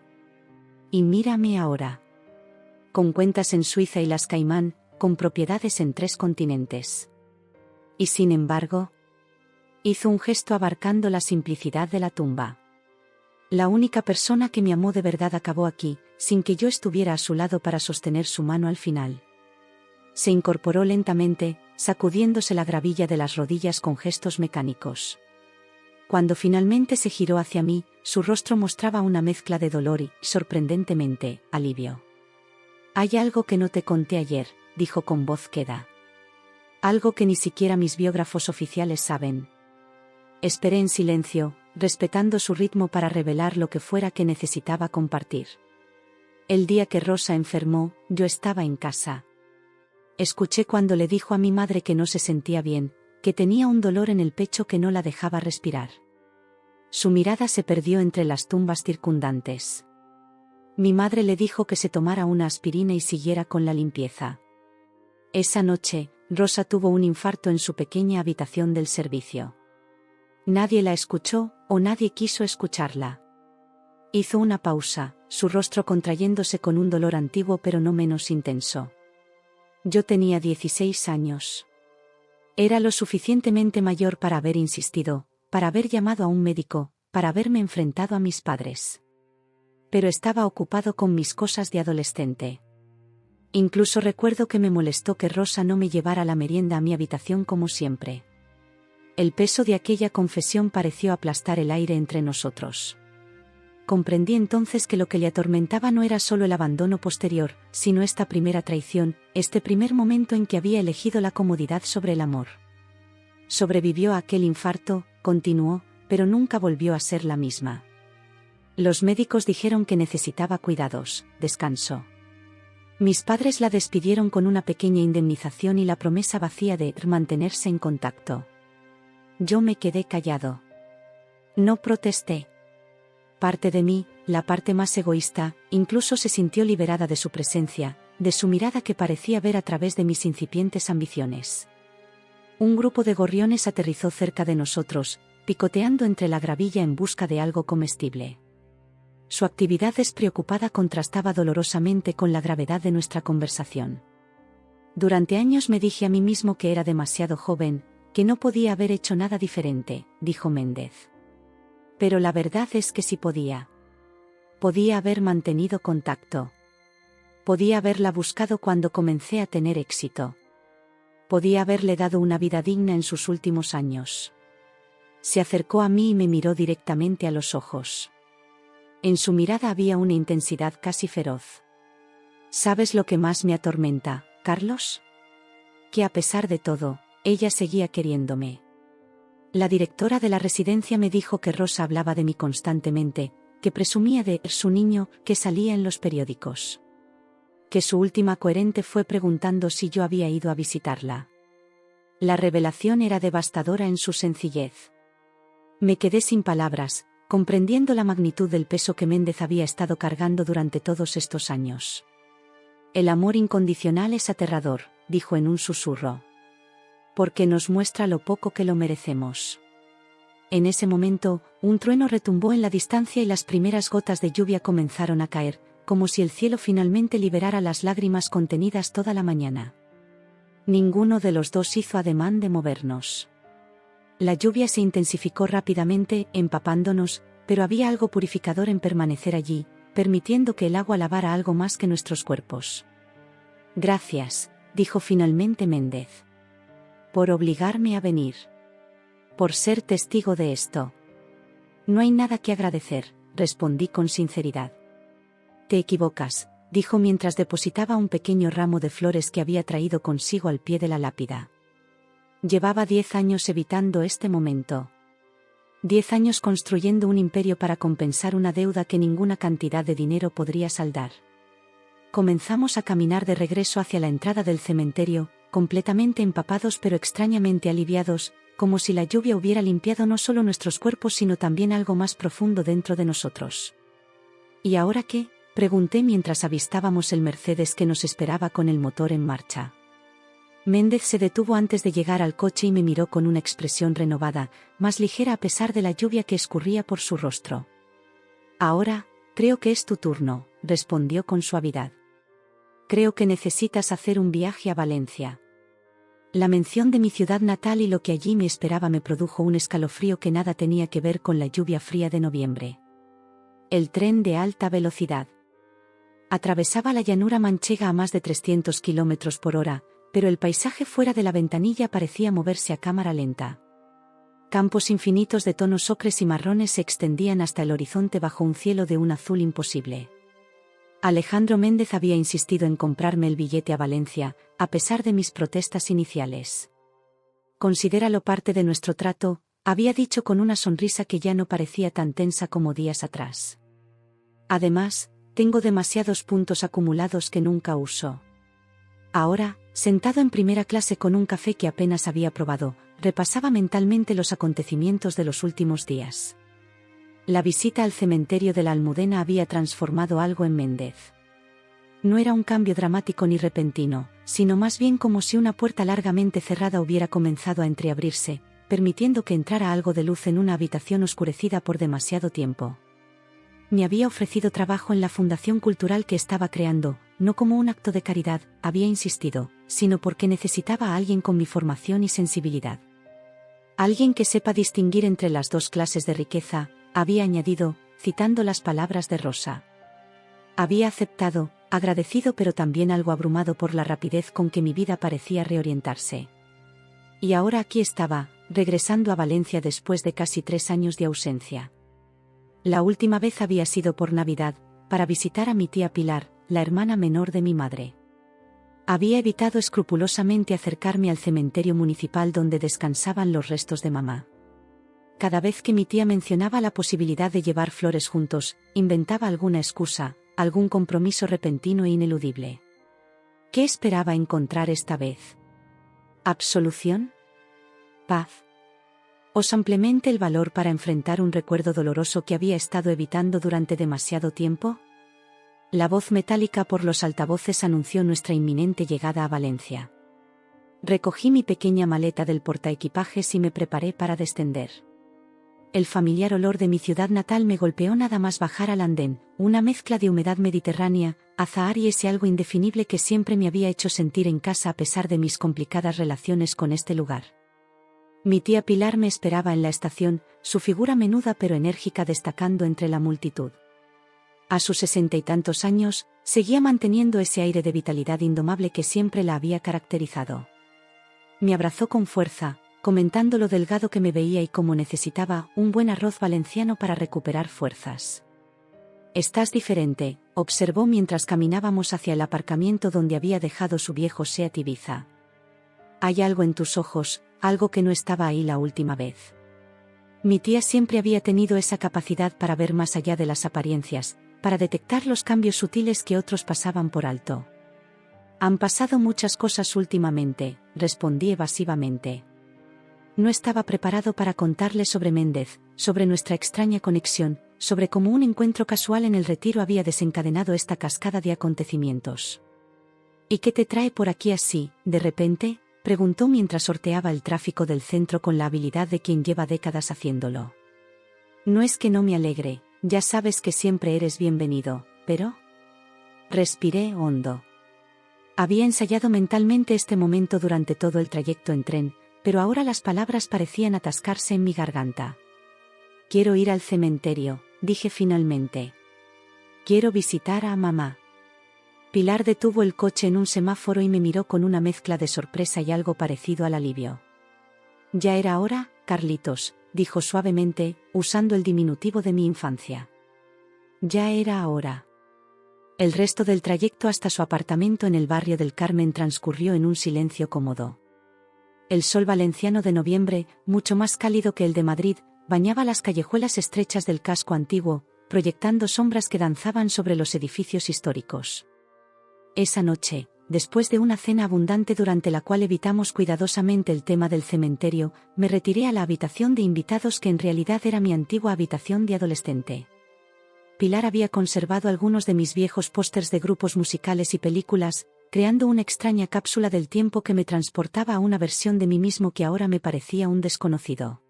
«Y mírame ahora. Con cuentas en Suiza y las Caimán, con propiedades en 3 continentes. Y sin embargo», hizo un gesto abarcando la simplicidad de la tumba. «La única persona que me amó de verdad acabó aquí, sin que yo estuviera a su lado para sostener su mano al final». Se incorporó lentamente, sacudiéndose la gravilla de las rodillas con gestos mecánicos. Cuando finalmente se giró hacia mí, su rostro mostraba una mezcla de dolor y, sorprendentemente, alivio. «Hay algo que no te conté ayer», dijo con voz queda. «Algo que ni siquiera mis biógrafos oficiales saben». Esperé en silencio, respetando su ritmo para revelar lo que fuera que necesitaba compartir. «El día que Rosa enfermó, yo estaba en casa. Escuché cuando le dijo a mi madre que no se sentía bien, que tenía un dolor en el pecho que no la dejaba respirar. Su mirada se perdió entre las tumbas circundantes. Mi madre le dijo que se tomara una aspirina y siguiera con la limpieza. Esa noche, Rosa tuvo un infarto en su pequeña habitación del servicio. Nadie la escuchó, o nadie quiso escucharla». Hizo una pausa, su rostro contrayéndose con un dolor antiguo pero no menos intenso. «Yo tenía 16 años. Era lo suficientemente mayor para haber insistido, para haber llamado a un médico, para haberme enfrentado a mis padres. Pero estaba ocupado con mis cosas de adolescente. Incluso recuerdo que me molestó que Rosa no me llevara la merienda a mi habitación como siempre. El peso de aquella confesión pareció aplastar el aire entre nosotros. Comprendí entonces que lo que le atormentaba no era solo el abandono posterior, sino esta primera traición, este primer momento en que había elegido la comodidad sobre el amor. Sobrevivió a aquel infarto», continuó, «pero nunca volvió a ser la misma. Los médicos dijeron que necesitaba cuidados, descanso. Mis padres la despidieron con una pequeña indemnización y la promesa vacía de mantenerse en contacto. Yo me quedé callado. No protesté. Parte de mí, la parte más egoísta, incluso se sintió liberada de su presencia, de su mirada que parecía ver a través de mis incipientes ambiciones. Un grupo de gorriones aterrizó cerca de nosotros, picoteando entre la gravilla en busca de algo comestible. Su actividad despreocupada contrastaba dolorosamente con la gravedad de nuestra conversación. «Durante años me dije a mí mismo que era demasiado joven, que no podía haber hecho nada diferente», dijo Méndez. Pero la verdad es que sí podía. Podía haber mantenido contacto. Podía haberla buscado cuando comencé a tener éxito. Podía haberle dado una vida digna en sus últimos años. Se acercó a mí y me miró directamente a los ojos. En su mirada había una intensidad casi feroz. ¿Sabes lo que más me atormenta, Carlos? Que a pesar de todo, ella seguía queriéndome. La directora de la residencia me dijo que Rosa hablaba de mí constantemente, que presumía de su niño, que salía en los periódicos. Que su última coherente fue preguntando si yo había ido a visitarla. La revelación era devastadora en su sencillez. Me quedé sin palabras, comprendiendo la magnitud del peso que Méndez había estado cargando durante todos estos años. El amor incondicional es aterrador, dijo en un susurro. Porque nos muestra lo poco que lo merecemos. En ese momento, un trueno retumbó en la distancia y las primeras gotas de lluvia comenzaron a caer, como si el cielo finalmente liberara las lágrimas contenidas toda la mañana. Ninguno de los dos hizo ademán de movernos. La lluvia se intensificó rápidamente, empapándonos, pero había algo purificador en permanecer allí, permitiendo que el agua lavara algo más que nuestros cuerpos. Gracias, dijo finalmente Méndez. Por obligarme a venir. Por ser testigo de esto. No hay nada que agradecer, respondí con sinceridad. Te equivocas, dijo mientras depositaba un pequeño ramo de flores que había traído consigo al pie de la lápida. Llevaba 10 años evitando este momento. 10 años construyendo un imperio para compensar una deuda que ninguna cantidad de dinero podría saldar. Comenzamos a caminar de regreso hacia la entrada del cementerio, completamente empapados pero extrañamente aliviados, como si la lluvia hubiera limpiado no solo nuestros cuerpos sino también algo más profundo dentro de nosotros. ¿Y ahora qué?, pregunté mientras avistábamos el Mercedes que nos esperaba con el motor en marcha. Méndez se detuvo antes de llegar al coche y me miró con una expresión renovada, más ligera a pesar de la lluvia que escurría por su rostro. Ahora, creo que es tu turno, respondió con suavidad. Creo que necesitas hacer un viaje a Valencia. La mención de mi ciudad natal y lo que allí me esperaba me produjo un escalofrío que nada tenía que ver con la lluvia fría de noviembre. El tren de alta velocidad. Atravesaba la llanura manchega a más de 300 km por hora, pero el paisaje fuera de la ventanilla parecía moverse a cámara lenta. Campos infinitos de tonos ocres y marrones se extendían hasta el horizonte bajo un cielo de un azul imposible. Alejandro Méndez había insistido en comprarme el billete a Valencia, a pesar de mis protestas iniciales. Considéralo parte de nuestro trato, había dicho con una sonrisa que ya no parecía tan tensa como días atrás. Además, tengo demasiados puntos acumulados que nunca uso. Ahora, sentado en primera clase con un café que apenas había probado, repasaba mentalmente los acontecimientos de los últimos días. La visita al cementerio de la Almudena había transformado algo en Méndez. No era un cambio dramático ni repentino, sino más bien como si una puerta largamente cerrada hubiera comenzado a entreabrirse, permitiendo que entrara algo de luz en una habitación oscurecida por demasiado tiempo. Me había ofrecido trabajo en la fundación cultural que estaba creando, no como un acto de caridad, había insistido, sino porque necesitaba a alguien con mi formación y sensibilidad. Alguien que sepa distinguir entre las dos clases de riqueza, había añadido, citando las palabras de Rosa. Había aceptado, agradecido pero también algo abrumado por la rapidez con que mi vida parecía reorientarse. Y ahora aquí estaba, regresando a Valencia después de casi 3 años de ausencia. La última vez había sido por Navidad, para visitar a mi tía Pilar, la hermana menor de mi madre. Había evitado escrupulosamente acercarme al cementerio municipal donde descansaban los restos de mamá. Cada vez que mi tía mencionaba la posibilidad de llevar flores juntos, inventaba alguna excusa, algún compromiso repentino e ineludible. ¿Qué esperaba encontrar esta vez? ¿Absolución? ¿Paz? ¿O simplemente el valor para enfrentar un recuerdo doloroso que había estado evitando durante demasiado tiempo? La voz metálica por los altavoces anunció nuestra inminente llegada a Valencia. Recogí mi pequeña maleta del portaequipajes y me preparé para descender. El familiar olor de mi ciudad natal me golpeó nada más bajar al andén, una mezcla de humedad mediterránea, azahar y ese algo indefinible que siempre me había hecho sentir en casa a pesar de mis complicadas relaciones con este lugar. Mi tía Pilar me esperaba en la estación, su figura menuda pero enérgica destacando entre la multitud. A sus 60 y tantos años, seguía manteniendo ese aire de vitalidad indomable que siempre la había caracterizado. Me abrazó con fuerza, comentando lo delgado que me veía y cómo necesitaba un buen arroz valenciano para recuperar fuerzas. «Estás diferente», observó mientras caminábamos hacia el aparcamiento donde había dejado su viejo Seat Ibiza. «Hay algo en tus ojos, algo que no estaba ahí la última vez». Mi tía siempre había tenido esa capacidad para ver más allá de las apariencias, para detectar los cambios sutiles que otros pasaban por alto. «Han pasado muchas cosas últimamente», respondí evasivamente. No estaba preparado para contarle sobre Méndez, sobre nuestra extraña conexión, sobre cómo un encuentro casual en el retiro había desencadenado esta cascada de acontecimientos. «¿Y qué te trae por aquí así, de repente?», preguntó mientras sorteaba el tráfico del centro con la habilidad de quien lleva décadas haciéndolo. «No es que no me alegre, ya sabes que siempre eres bienvenido, pero...». Respiré hondo. Había ensayado mentalmente este momento durante todo el trayecto en tren, pero ahora las palabras parecían atascarse en mi garganta. «Quiero ir al cementerio», dije finalmente. «Quiero visitar a mamá». Pilar detuvo el coche en un semáforo y me miró con una mezcla de sorpresa y algo parecido al alivio. «Ya era hora, Carlitos», dijo suavemente, usando el diminutivo de mi infancia. «Ya era hora». El resto del trayecto hasta su apartamento en el barrio del Carmen transcurrió en un silencio cómodo. El sol valenciano de noviembre, mucho más cálido que el de Madrid, bañaba las callejuelas estrechas del casco antiguo, proyectando sombras que danzaban sobre los edificios históricos. Esa noche, después de una cena abundante durante la cual evitamos cuidadosamente el tema del cementerio, me retiré a la habitación de invitados que en realidad era mi antigua habitación de adolescente. Pilar había conservado algunos de mis viejos pósters de grupos musicales y películas, creando una extraña cápsula del tiempo que me transportaba a una versión de mí mismo que ahora me parecía un desconocido.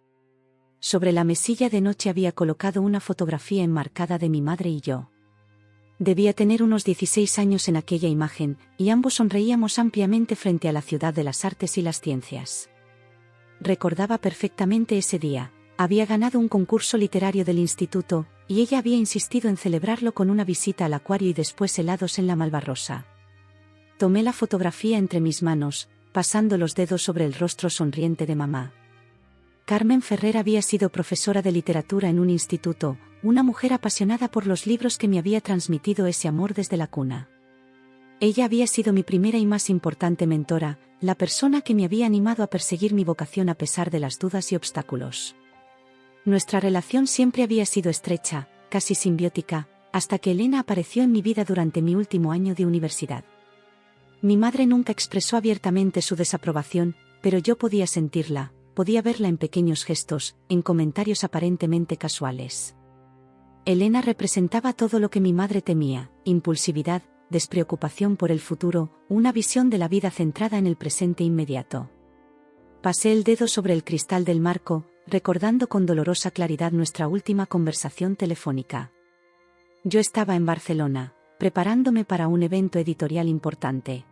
Sobre la mesilla de noche había colocado una fotografía enmarcada de mi madre y yo. Debía tener unos 16 años en aquella imagen, y ambos sonreíamos ampliamente frente a la ciudad de las artes y las ciencias. Recordaba perfectamente ese día. Había ganado un concurso literario del instituto, y ella había insistido en celebrarlo con una visita al acuario y después helados en la Malvarrosa. Tomé la fotografía entre mis manos, pasando los dedos sobre el rostro sonriente de mamá. Carmen Ferrer había sido profesora de literatura en un instituto, una mujer apasionada por los libros que me había transmitido ese amor desde la cuna. Ella había sido mi primera y más importante mentora, la persona que me había animado a perseguir mi vocación a pesar de las dudas y obstáculos. Nuestra relación siempre había sido estrecha, casi simbiótica, hasta que Elena apareció en mi vida durante mi último año de universidad. Mi madre nunca expresó abiertamente su desaprobación, pero yo podía sentirla, podía verla en pequeños gestos, en comentarios aparentemente casuales. Elena representaba todo lo que mi madre temía: impulsividad, despreocupación por el futuro, una visión de la vida centrada en el presente inmediato. Pasé el dedo sobre el cristal del marco, recordando con dolorosa claridad nuestra última conversación telefónica. Yo estaba en Barcelona, preparándome para un evento editorial importante.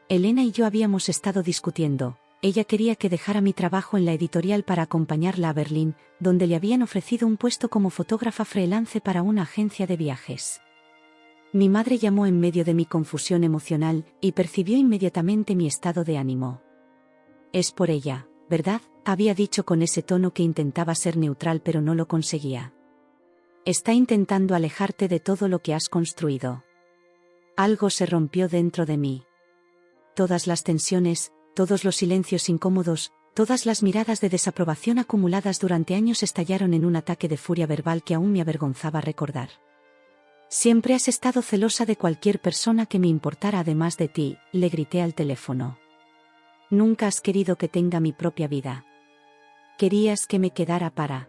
Elena y yo habíamos estado discutiendo. Ella quería que dejara mi trabajo en la editorial para acompañarla a Berlín, donde le habían ofrecido un puesto como fotógrafa freelance para una agencia de viajes. Mi madre llamó en medio de mi confusión emocional, y percibió inmediatamente mi estado de ánimo. «Es por ella, ¿verdad?», había dicho con ese tono que intentaba ser neutral pero no lo conseguía. «Está intentando alejarte de todo lo que has construido». Algo se rompió dentro de mí. Todas las tensiones, todos los silencios incómodos, todas las miradas de desaprobación acumuladas durante años estallaron en un ataque de furia verbal que aún me avergonzaba recordar. «Siempre has estado celosa de cualquier persona que me importara además de ti», le grité al teléfono. «Nunca has querido que tenga mi propia vida. Querías que me quedara para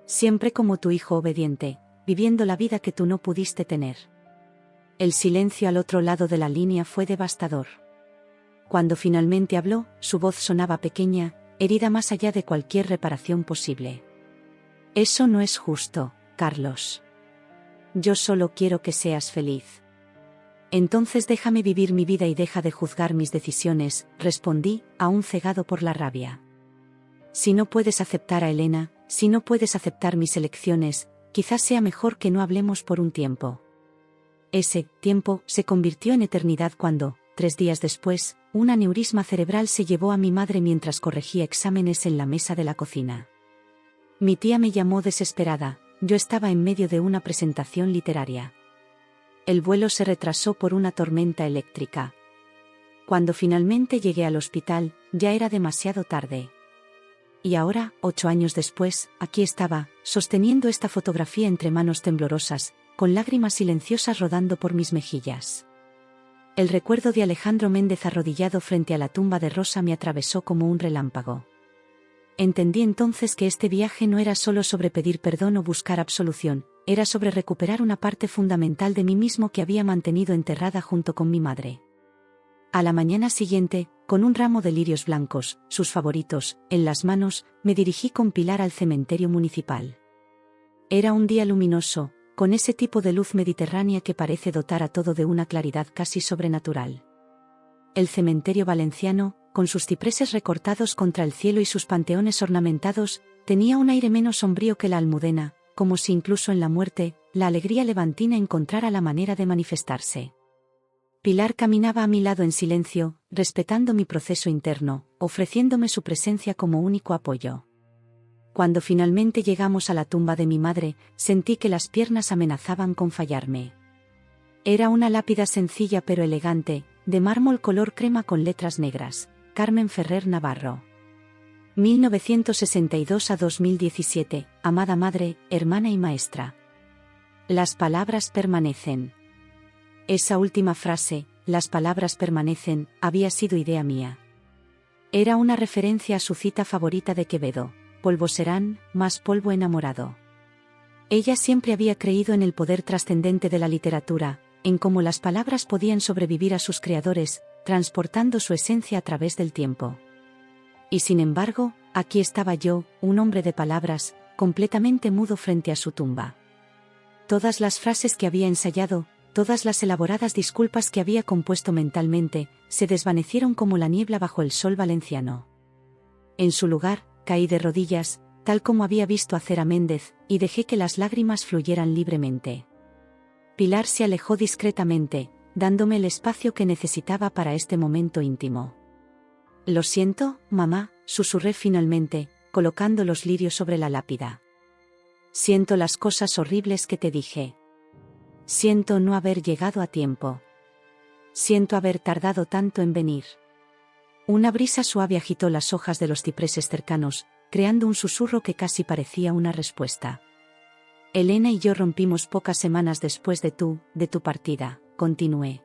siempre como tu hijo obediente, viviendo la vida que tú no pudiste tener». El silencio al otro lado de la línea fue devastador. Cuando finalmente habló, su voz sonaba pequeña, herida más allá de cualquier reparación posible. «Eso no es justo, Carlos. Yo solo quiero que seas feliz». «Entonces déjame vivir mi vida y deja de juzgar mis decisiones», respondí, aún cegado por la rabia. Si no puedes aceptar a Elena, si no puedes aceptar mis elecciones, quizás sea mejor que no hablemos por un tiempo. Ese tiempo se convirtió en eternidad cuando, 3 días después, un aneurisma cerebral se llevó a mi madre mientras corregía exámenes en la mesa de la cocina. Mi tía me llamó desesperada, yo estaba en medio de una presentación literaria. El vuelo se retrasó por una tormenta eléctrica. Cuando finalmente llegué al hospital, ya era demasiado tarde. Y ahora, 8 años después, aquí estaba, sosteniendo esta fotografía entre manos temblorosas, con lágrimas silenciosas rodando por mis mejillas. El recuerdo de Alejandro Méndez arrodillado frente a la tumba de Rosa me atravesó como un relámpago. Entendí entonces que este viaje no era solo sobre pedir perdón o buscar absolución, era sobre recuperar una parte fundamental de mí mismo que había mantenido enterrada junto con mi madre. A la mañana siguiente, con un ramo de lirios blancos, sus favoritos, en las manos, me dirigí con Pilar al cementerio municipal. Era un día luminoso, con ese tipo de luz mediterránea que parece dotar a todo de una claridad casi sobrenatural. El cementerio valenciano, con sus cipreses recortados contra el cielo y sus panteones ornamentados, tenía un aire menos sombrío que la Almudena, como si incluso en la muerte, la alegría levantina encontrara la manera de manifestarse. Pilar caminaba a mi lado en silencio, respetando mi proceso interno, ofreciéndome su presencia como único apoyo. Cuando finalmente llegamos a la tumba de mi madre, sentí que las piernas amenazaban con fallarme. Era una lápida sencilla pero elegante, de mármol color crema con letras negras, Carmen Ferrer Navarro. 1962 a 2017, amada madre, hermana y maestra. Las palabras permanecen. Esa última frase, las palabras permanecen, había sido idea mía. Era una referencia a su cita favorita de Quevedo, polvo serán, más polvo enamorado. Ella siempre había creído en el poder trascendente de la literatura, en cómo las palabras podían sobrevivir a sus creadores, transportando su esencia a través del tiempo. Y sin embargo, aquí estaba yo, un hombre de palabras, completamente mudo frente a su tumba. Todas las frases que había ensayado, todas las elaboradas disculpas que había compuesto mentalmente, se desvanecieron como la niebla bajo el sol valenciano. En su lugar, caí de rodillas, tal como había visto hacer a Méndez, y dejé que las lágrimas fluyeran libremente. Pilar se alejó discretamente, dándome el espacio que necesitaba para este momento íntimo. «Lo siento, mamá», susurré finalmente, colocando los lirios sobre la lápida. «Siento las cosas horribles que te dije. Siento no haber llegado a tiempo. Siento haber tardado tanto en venir». Una brisa suave agitó las hojas de los cipreses cercanos, creando un susurro que casi parecía una respuesta. «Elena y yo rompimos pocas semanas después de tu partida», continué.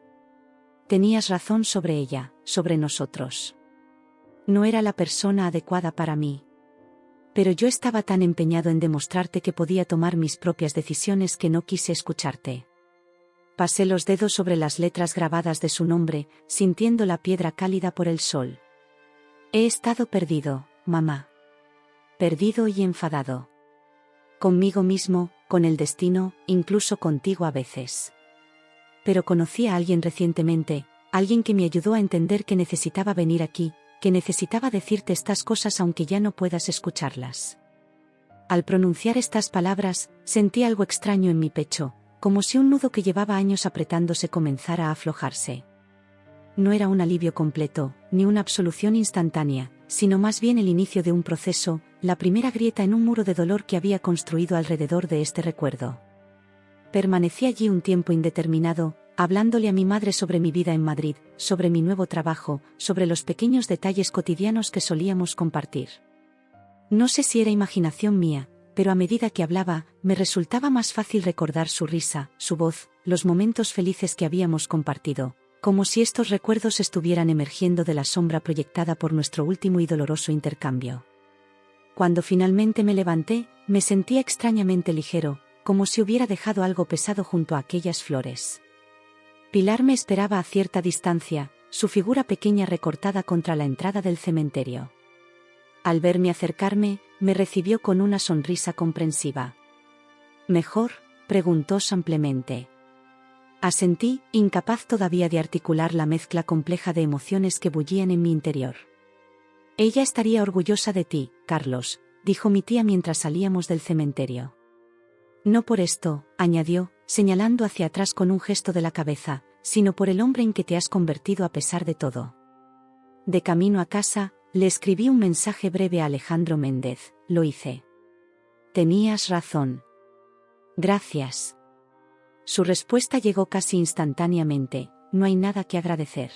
«Tenías razón sobre ella, sobre nosotros. No era la persona adecuada para mí. Pero yo estaba tan empeñado en demostrarte que podía tomar mis propias decisiones que no quise escucharte». Pasé los dedos sobre las letras grabadas de su nombre, sintiendo la piedra cálida por el sol. «He estado perdido, mamá. Perdido y enfadado. Conmigo mismo, con el destino, incluso contigo a veces. Pero conocí a alguien recientemente, alguien que me ayudó a entender que necesitaba venir aquí, que necesitaba decirte estas cosas aunque ya no puedas escucharlas». Al pronunciar estas palabras, sentí algo extraño en mi pecho, como si un nudo que llevaba años apretándose comenzara a aflojarse. No era un alivio completo, ni una absolución instantánea, sino más bien el inicio de un proceso, la primera grieta en un muro de dolor que había construido alrededor de este recuerdo. Permanecí allí un tiempo indeterminado, hablándole a mi madre sobre mi vida en Madrid, sobre mi nuevo trabajo, sobre los pequeños detalles cotidianos que solíamos compartir. No sé si era imaginación mía, pero a medida que hablaba, me resultaba más fácil recordar su risa, su voz, los momentos felices que habíamos compartido, como si estos recuerdos estuvieran emergiendo de la sombra proyectada por nuestro último y doloroso intercambio. Cuando finalmente me levanté, me sentía extrañamente ligero, como si hubiera dejado algo pesado junto a aquellas flores. Pilar me esperaba a cierta distancia, su figura pequeña recortada contra la entrada del cementerio. Al verme acercarme, me recibió con una sonrisa comprensiva. «¿Mejor?», preguntó simplemente. Asentí, incapaz todavía de articular la mezcla compleja de emociones que bullían en mi interior. Ella estaría orgullosa de ti, Carlos, dijo mi tía mientras salíamos del cementerio. No por esto, añadió, señalando hacia atrás con un gesto de la cabeza, sino por el hombre en que te has convertido a pesar de todo. De camino a casa, le escribí un mensaje breve a Alejandro Méndez. Lo hice. Tenías razón. Gracias. Su respuesta llegó casi instantáneamente. No hay nada que agradecer.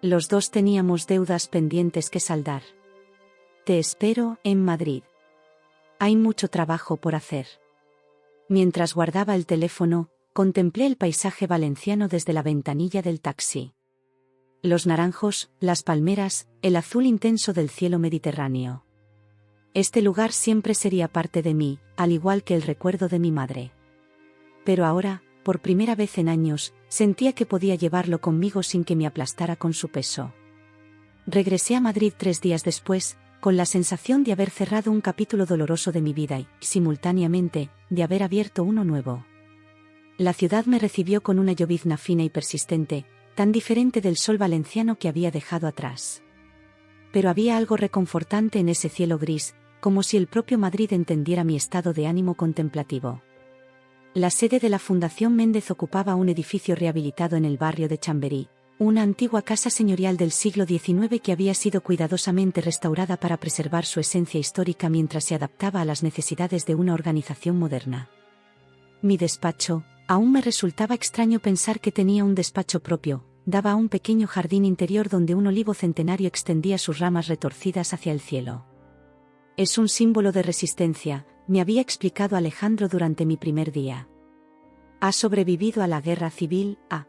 Los dos teníamos deudas pendientes que saldar. Te espero en Madrid. Hay mucho trabajo por hacer. Mientras guardaba el teléfono, contemplé el paisaje valenciano desde la ventanilla del taxi. Los naranjos, las palmeras, el azul intenso del cielo mediterráneo. Este lugar siempre sería parte de mí, al igual que el recuerdo de mi madre. Pero ahora, por primera vez en años, sentía que podía llevarlo conmigo sin que me aplastara con su peso. Regresé a Madrid 3 días después, con la sensación de haber cerrado un capítulo doloroso de mi vida y, simultáneamente, de haber abierto uno nuevo. La ciudad me recibió con una llovizna fina y persistente, tan diferente del sol valenciano que había dejado atrás. Pero había algo reconfortante en ese cielo gris, como si el propio Madrid entendiera mi estado de ánimo contemplativo. La sede de la Fundación Méndez ocupaba un edificio rehabilitado en el barrio de Chamberí, una antigua casa señorial del siglo XIX que había sido cuidadosamente restaurada para preservar su esencia histórica mientras se adaptaba a las necesidades de una organización moderna. Mi despacho, aún me resultaba extraño pensar que tenía un despacho propio, daba a un pequeño jardín interior donde un olivo centenario extendía sus ramas retorcidas hacia el cielo. Es un símbolo de resistencia, me había explicado Alejandro durante mi primer día. Ha sobrevivido a la guerra civil, a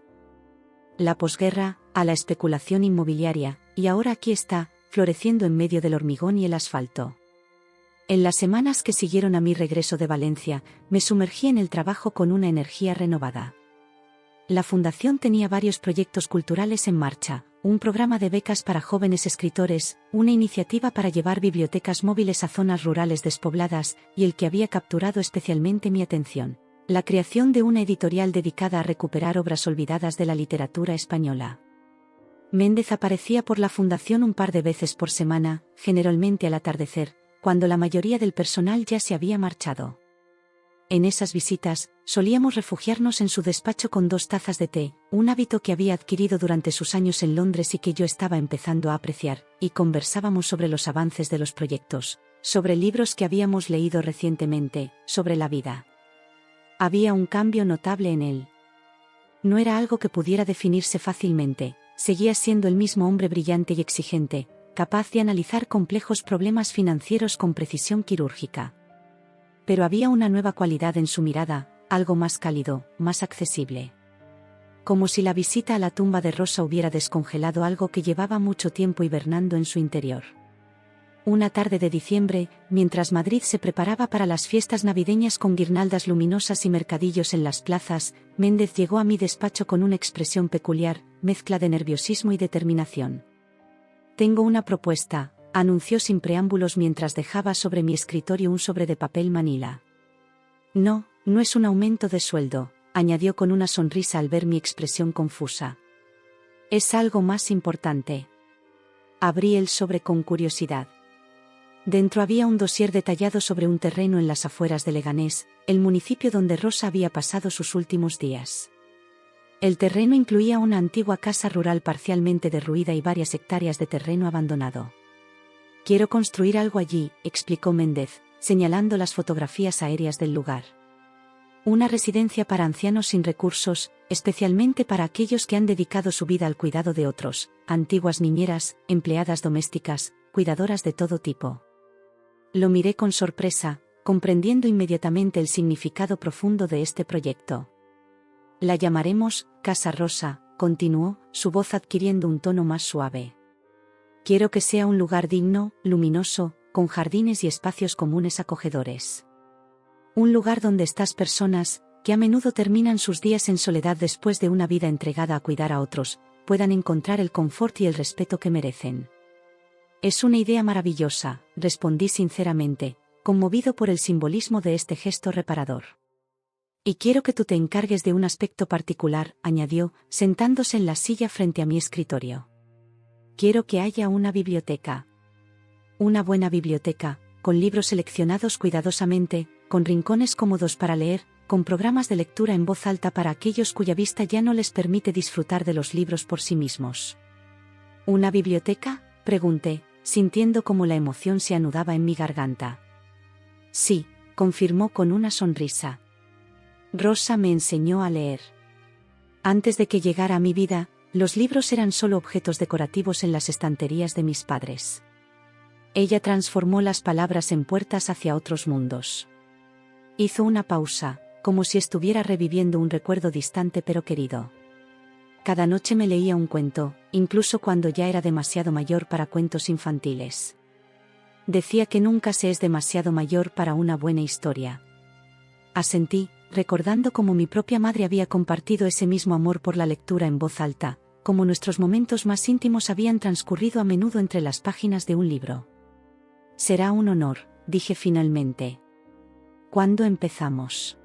la posguerra, a la especulación inmobiliaria, y ahora aquí está, floreciendo en medio del hormigón y el asfalto. En las semanas que siguieron a mi regreso de Valencia, me sumergí en el trabajo con una energía renovada. La fundación tenía varios proyectos culturales en marcha, un programa de becas para jóvenes escritores, una iniciativa para llevar bibliotecas móviles a zonas rurales despobladas, y el que había capturado especialmente mi atención: la creación de una editorial dedicada a recuperar obras olvidadas de la literatura española. Méndez aparecía por la fundación un par de veces por semana, generalmente al atardecer, cuando la mayoría del personal ya se había marchado. En esas visitas, solíamos refugiarnos en su despacho con 2 tazas de té, un hábito que había adquirido durante sus años en Londres y que yo estaba empezando a apreciar, y conversábamos sobre los avances de los proyectos, sobre libros que habíamos leído recientemente, sobre la vida. Había un cambio notable en él. No era algo que pudiera definirse fácilmente, seguía siendo el mismo hombre brillante y exigente, capaz de analizar complejos problemas financieros con precisión quirúrgica. Pero había una nueva cualidad en su mirada, algo más cálido, más accesible. Como si la visita a la tumba de Rosa hubiera descongelado algo que llevaba mucho tiempo hibernando en su interior. Una tarde de diciembre, mientras Madrid se preparaba para las fiestas navideñas con guirnaldas luminosas y mercadillos en las plazas, Méndez llegó a mi despacho con una expresión peculiar, mezcla de nerviosismo y determinación. «Tengo una propuesta», anunció sin preámbulos mientras dejaba sobre mi escritorio un sobre de papel manila. «No, no es un aumento de sueldo», añadió con una sonrisa al ver mi expresión confusa. «Es algo más importante». Abrí el sobre con curiosidad. Dentro había un dossier detallado sobre un terreno en las afueras de Leganés, el municipio donde Rosa había pasado sus últimos días. El terreno incluía una antigua casa rural parcialmente derruida y varias hectáreas de terreno abandonado. «Quiero construir algo allí», explicó Méndez, señalando las fotografías aéreas del lugar. «Una residencia para ancianos sin recursos, especialmente para aquellos que han dedicado su vida al cuidado de otros, antiguas niñeras, empleadas domésticas, cuidadoras de todo tipo». Lo miré con sorpresa, comprendiendo inmediatamente el significado profundo de este proyecto. «La llamaremos Casa Rosa», continuó, su voz adquiriendo un tono más suave. «Quiero que sea un lugar digno, luminoso, con jardines y espacios comunes acogedores. Un lugar donde estas personas, que a menudo terminan sus días en soledad después de una vida entregada a cuidar a otros, puedan encontrar el confort y el respeto que merecen». «Es una idea maravillosa», respondí sinceramente, conmovido por el simbolismo de este gesto reparador. «Y quiero que tú te encargues de un aspecto particular», añadió, sentándose en la silla frente a mi escritorio. «Quiero que haya una biblioteca». Una buena biblioteca, con libros seleccionados cuidadosamente, con rincones cómodos para leer, con programas de lectura en voz alta para aquellos cuya vista ya no les permite disfrutar de los libros por sí mismos. ¿Una biblioteca?, pregunté, sintiendo cómo la emoción se anudaba en mi garganta. Sí, confirmó con una sonrisa. Rosa me enseñó a leer. Antes de que llegara a mi vida, los libros eran solo objetos decorativos en las estanterías de mis padres. Ella transformó las palabras en puertas hacia otros mundos. Hizo una pausa, como si estuviera reviviendo un recuerdo distante pero querido. Cada noche me leía un cuento, incluso cuando ya era demasiado mayor para cuentos infantiles. Decía que nunca se es demasiado mayor para una buena historia. Asentí, recordando cómo mi propia madre había compartido ese mismo amor por la lectura en voz alta, cómo nuestros momentos más íntimos habían transcurrido a menudo entre las páginas de un libro. Será un honor, dije finalmente. ¿Cuándo empezamos?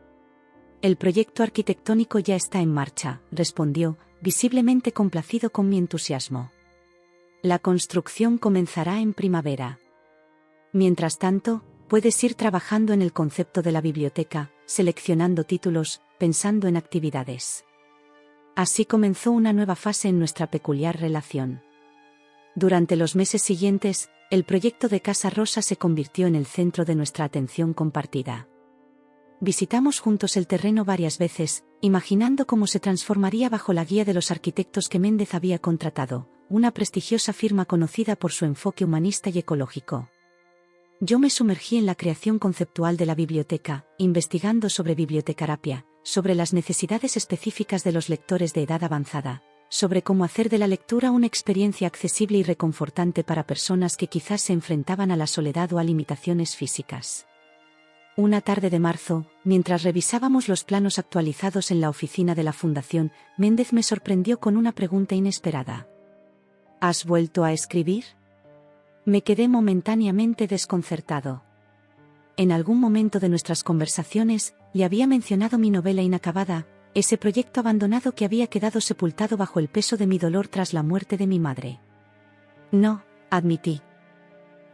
El proyecto arquitectónico ya está en marcha, respondió, visiblemente complacido con mi entusiasmo. La construcción comenzará en primavera. Mientras tanto, puedes ir trabajando en el concepto de la biblioteca, seleccionando títulos, pensando en actividades. Así comenzó una nueva fase en nuestra peculiar relación. Durante los meses siguientes, el proyecto de Casa Rosa se convirtió en el centro de nuestra atención compartida. Visitamos juntos el terreno varias veces, imaginando cómo se transformaría bajo la guía de los arquitectos que Méndez había contratado, una prestigiosa firma conocida por su enfoque humanista y ecológico. Yo me sumergí en la creación conceptual de la biblioteca, investigando sobre bibliotecarapia, sobre las necesidades específicas de los lectores de edad avanzada, sobre cómo hacer de la lectura una experiencia accesible y reconfortante para personas que quizás se enfrentaban a la soledad o a limitaciones físicas. Una tarde de marzo, mientras revisábamos los planos actualizados en la oficina de la Fundación, Méndez me sorprendió con una pregunta inesperada. ¿Has vuelto a escribir? Me quedé momentáneamente desconcertado. En algún momento de nuestras conversaciones, le había mencionado mi novela inacabada, ese proyecto abandonado que había quedado sepultado bajo el peso de mi dolor tras la muerte de mi madre. No, admití.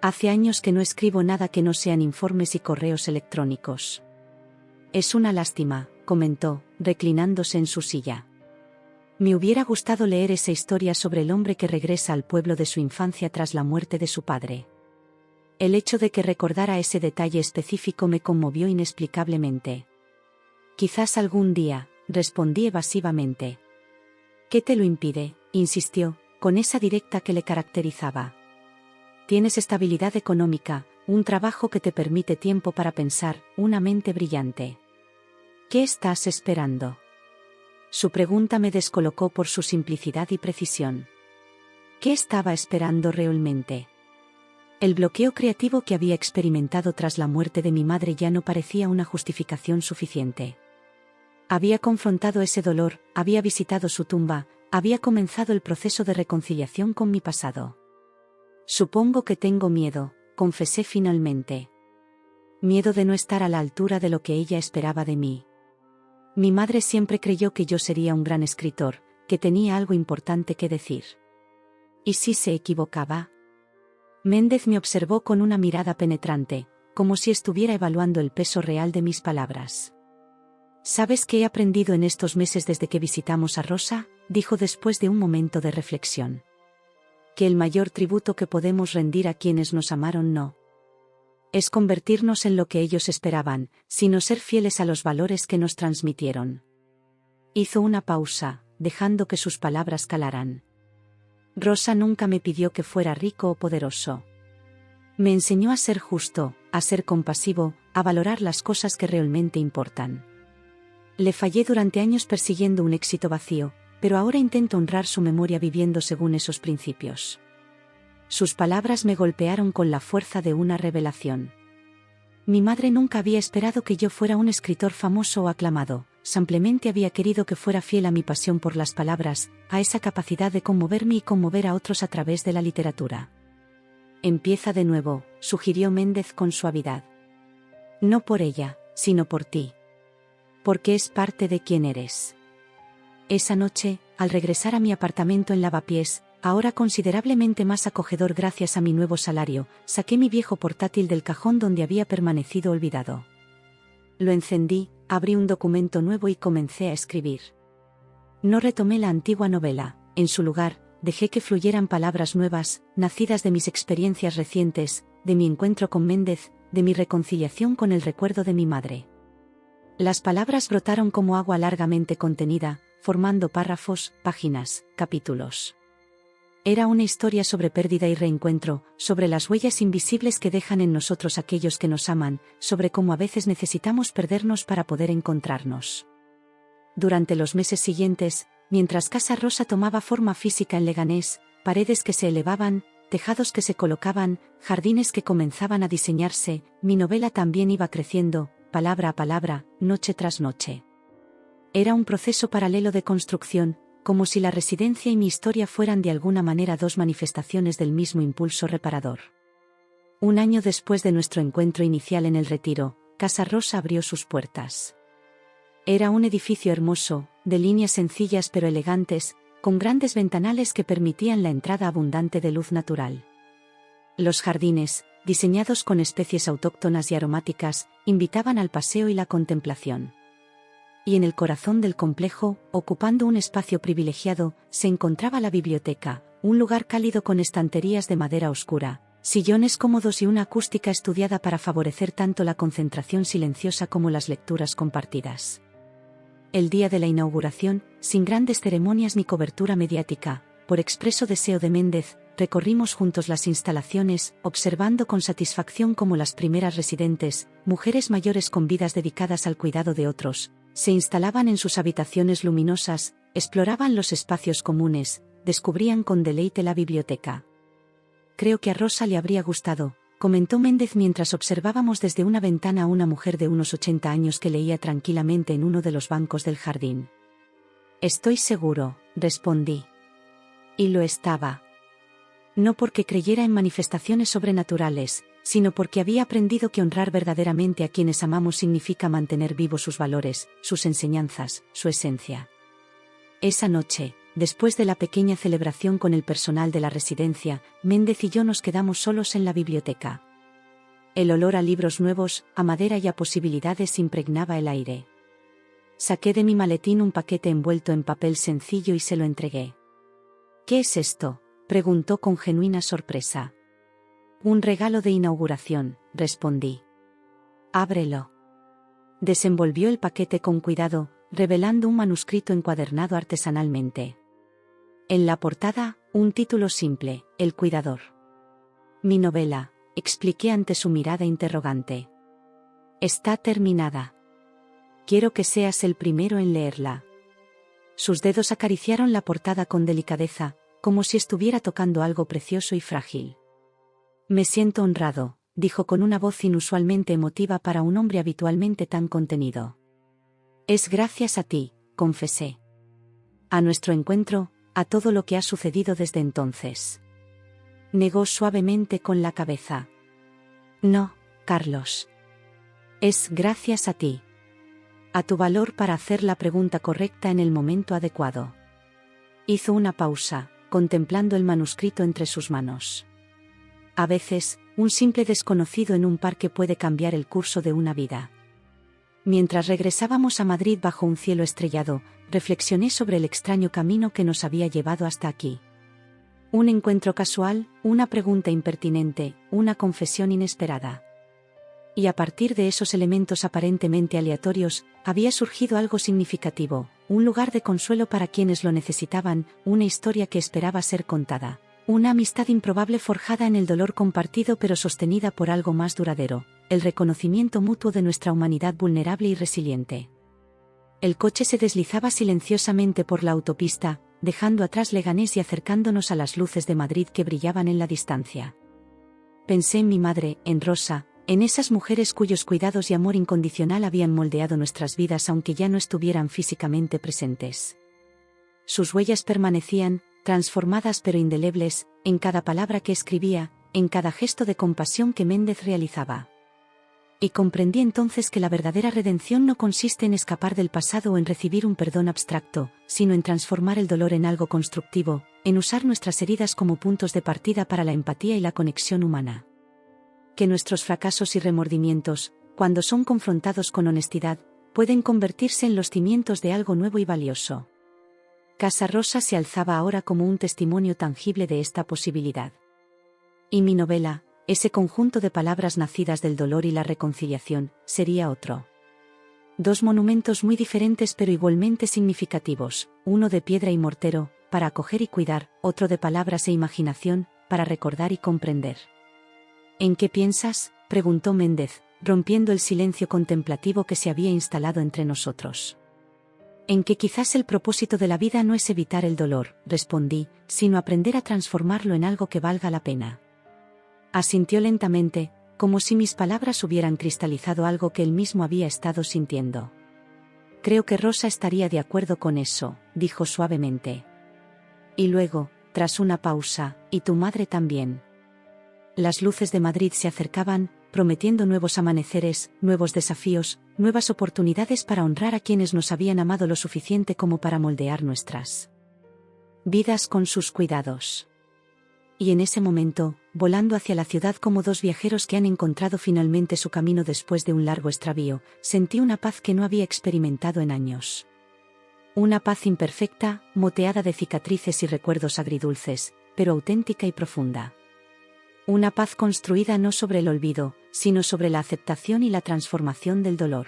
Hace años que no escribo nada que no sean informes y correos electrónicos. Es una lástima, comentó, reclinándose en su silla. Me hubiera gustado leer esa historia sobre el hombre que regresa al pueblo de su infancia tras la muerte de su padre. El hecho de que recordara ese detalle específico me conmovió inexplicablemente. Quizás algún día, respondí evasivamente. ¿Qué te lo impide?, insistió, con esa directa que le caracterizaba. Tienes estabilidad económica, un trabajo que te permite tiempo para pensar, una mente brillante. ¿Qué estás esperando? Su pregunta me descolocó por su simplicidad y precisión. ¿Qué estaba esperando realmente? El bloqueo creativo que había experimentado tras la muerte de mi madre ya no parecía una justificación suficiente. Había confrontado ese dolor, había visitado su tumba, había comenzado el proceso de reconciliación con mi pasado. Supongo que tengo miedo, confesé finalmente. Miedo de no estar a la altura de lo que ella esperaba de mí. Mi madre siempre creyó que yo sería un gran escritor, que tenía algo importante que decir. ¿Y si se equivocaba? Méndez me observó con una mirada penetrante, como si estuviera evaluando el peso real de mis palabras. ¿Sabes qué he aprendido en estos meses desde que visitamos a Rosa?, dijo después de un momento de reflexión. Que el mayor tributo que podemos rendir a quienes nos amaron no es convertirnos en lo que ellos esperaban, sino ser fieles a los valores que nos transmitieron. Hizo una pausa, dejando que sus palabras calaran. Rosa nunca me pidió que fuera rico o poderoso. Me enseñó a ser justo, a ser compasivo, a valorar las cosas que realmente importan. Le fallé durante años persiguiendo un éxito vacío, pero ahora intento honrar su memoria viviendo según esos principios. Sus palabras me golpearon con la fuerza de una revelación. Mi madre nunca había esperado que yo fuera un escritor famoso o aclamado, simplemente había querido que fuera fiel a mi pasión por las palabras, a esa capacidad de conmoverme y conmover a otros a través de la literatura. Empieza de nuevo, sugirió Méndez con suavidad. No por ella, sino por ti. Porque es parte de quien eres. Esa noche, al regresar a mi apartamento en Lavapiés, ahora considerablemente más acogedor gracias a mi nuevo salario, saqué mi viejo portátil del cajón donde había permanecido olvidado. Lo encendí, abrí un documento nuevo y comencé a escribir. No retomé la antigua novela, en su lugar, dejé que fluyeran palabras nuevas, nacidas de mis experiencias recientes, de mi encuentro con Méndez, de mi reconciliación con el recuerdo de mi madre. Las palabras brotaron como agua largamente contenida, formando párrafos, páginas, capítulos. Era una historia sobre pérdida y reencuentro, sobre las huellas invisibles que dejan en nosotros aquellos que nos aman, sobre cómo a veces necesitamos perdernos para poder encontrarnos. Durante los meses siguientes, mientras Casa Rosa tomaba forma física en Leganés, paredes que se elevaban, tejados que se colocaban, jardines que comenzaban a diseñarse, mi novela también iba creciendo, palabra a palabra, noche tras noche. Era un proceso paralelo de construcción, como si la residencia y mi historia fueran de alguna manera dos manifestaciones del mismo impulso reparador. Un año después de nuestro encuentro inicial en el Retiro, Casa Rosa abrió sus puertas. Era un edificio hermoso, de líneas sencillas pero elegantes, con grandes ventanales que permitían la entrada abundante de luz natural. Los jardines, diseñados con especies autóctonas y aromáticas, invitaban al paseo y la contemplación. Y en el corazón del complejo, ocupando un espacio privilegiado, se encontraba la biblioteca, un lugar cálido con estanterías de madera oscura, sillones cómodos y una acústica estudiada para favorecer tanto la concentración silenciosa como las lecturas compartidas. El día de la inauguración, sin grandes ceremonias ni cobertura mediática, por expreso deseo de Méndez, recorrimos juntos las instalaciones, observando con satisfacción cómo las primeras residentes, mujeres mayores con vidas dedicadas al cuidado de otros, se instalaban en sus habitaciones luminosas, exploraban los espacios comunes, descubrían con deleite la biblioteca. Creo que a Rosa le habría gustado, comentó Méndez mientras observábamos desde una ventana a una mujer de unos 80 años que leía tranquilamente en uno de los bancos del jardín. Estoy seguro, respondí. Y lo estaba. No porque creyera en manifestaciones sobrenaturales, sino porque había aprendido que honrar verdaderamente a quienes amamos significa mantener vivos sus valores, sus enseñanzas, su esencia. Esa noche, después de la pequeña celebración con el personal de la residencia, Méndez y yo nos quedamos solos en la biblioteca. El olor a libros nuevos, a madera y a posibilidades impregnaba el aire. Saqué de mi maletín un paquete envuelto en papel sencillo y se lo entregué. ¿Qué es esto?, preguntó con genuina sorpresa. Un regalo de inauguración, respondí. Ábrelo. Desenvolvió el paquete con cuidado, revelando un manuscrito encuadernado artesanalmente. En la portada, un título simple, El cuidador. Mi novela, expliqué ante su mirada interrogante. Está terminada. Quiero que seas el primero en leerla. Sus dedos acariciaron la portada con delicadeza, como si estuviera tocando algo precioso y frágil. Me siento honrado, dijo con una voz inusualmente emotiva para un hombre habitualmente tan contenido. Es gracias a ti, confesé. A nuestro encuentro, a todo lo que ha sucedido desde entonces. Negó suavemente con la cabeza. No, Carlos. Es gracias a ti. A tu valor para hacer la pregunta correcta en el momento adecuado. Hizo una pausa, contemplando el manuscrito entre sus manos. A veces, un simple desconocido en un parque puede cambiar el curso de una vida. Mientras regresábamos a Madrid bajo un cielo estrellado, reflexioné sobre el extraño camino que nos había llevado hasta aquí. Un encuentro casual, una pregunta impertinente, una confesión inesperada. Y a partir de esos elementos aparentemente aleatorios, había surgido algo significativo, un lugar de consuelo para quienes lo necesitaban, una historia que esperaba ser contada. Una amistad improbable forjada en el dolor compartido pero sostenida por algo más duradero, el reconocimiento mutuo de nuestra humanidad vulnerable y resiliente. El coche se deslizaba silenciosamente por la autopista, dejando atrás Leganés y acercándonos a las luces de Madrid que brillaban en la distancia. Pensé en mi madre, en Rosa, en esas mujeres cuyos cuidados y amor incondicional habían moldeado nuestras vidas aunque ya no estuvieran físicamente presentes. Sus huellas permanecían, transformadas pero indelebles, en cada palabra que escribía, en cada gesto de compasión que Méndez realizaba. Y comprendí entonces que la verdadera redención no consiste en escapar del pasado o en recibir un perdón abstracto, sino en transformar el dolor en algo constructivo, en usar nuestras heridas como puntos de partida para la empatía y la conexión humana. Que nuestros fracasos y remordimientos, cuando son confrontados con honestidad, pueden convertirse en los cimientos de algo nuevo y valioso. Casa Rosa se alzaba ahora como un testimonio tangible de esta posibilidad. Y mi novela, ese conjunto de palabras nacidas del dolor y la reconciliación, sería otro. Dos monumentos muy diferentes pero igualmente significativos, uno de piedra y mortero, para acoger y cuidar, otro de palabras e imaginación, para recordar y comprender. ¿En qué piensas?, preguntó Méndez, rompiendo el silencio contemplativo que se había instalado entre nosotros. En que quizás el propósito de la vida no es evitar el dolor, respondí, sino aprender a transformarlo en algo que valga la pena. Asintió lentamente, como si mis palabras hubieran cristalizado algo que él mismo había estado sintiendo. Creo que Rosa estaría de acuerdo con eso, dijo suavemente. Y luego, tras una pausa, y tu madre también. Las luces de Madrid se acercaban, prometiendo nuevos amaneceres, nuevos desafíos, nuevas oportunidades para honrar a quienes nos habían amado lo suficiente como para moldear nuestras vidas con sus cuidados. Y en ese momento, volando hacia la ciudad como dos viajeros que han encontrado finalmente su camino después de un largo extravío, sentí una paz que no había experimentado en años. Una paz imperfecta, moteada de cicatrices y recuerdos agridulces, pero auténtica y profunda. Una paz construida no sobre el olvido, sino sobre la aceptación y la transformación del dolor.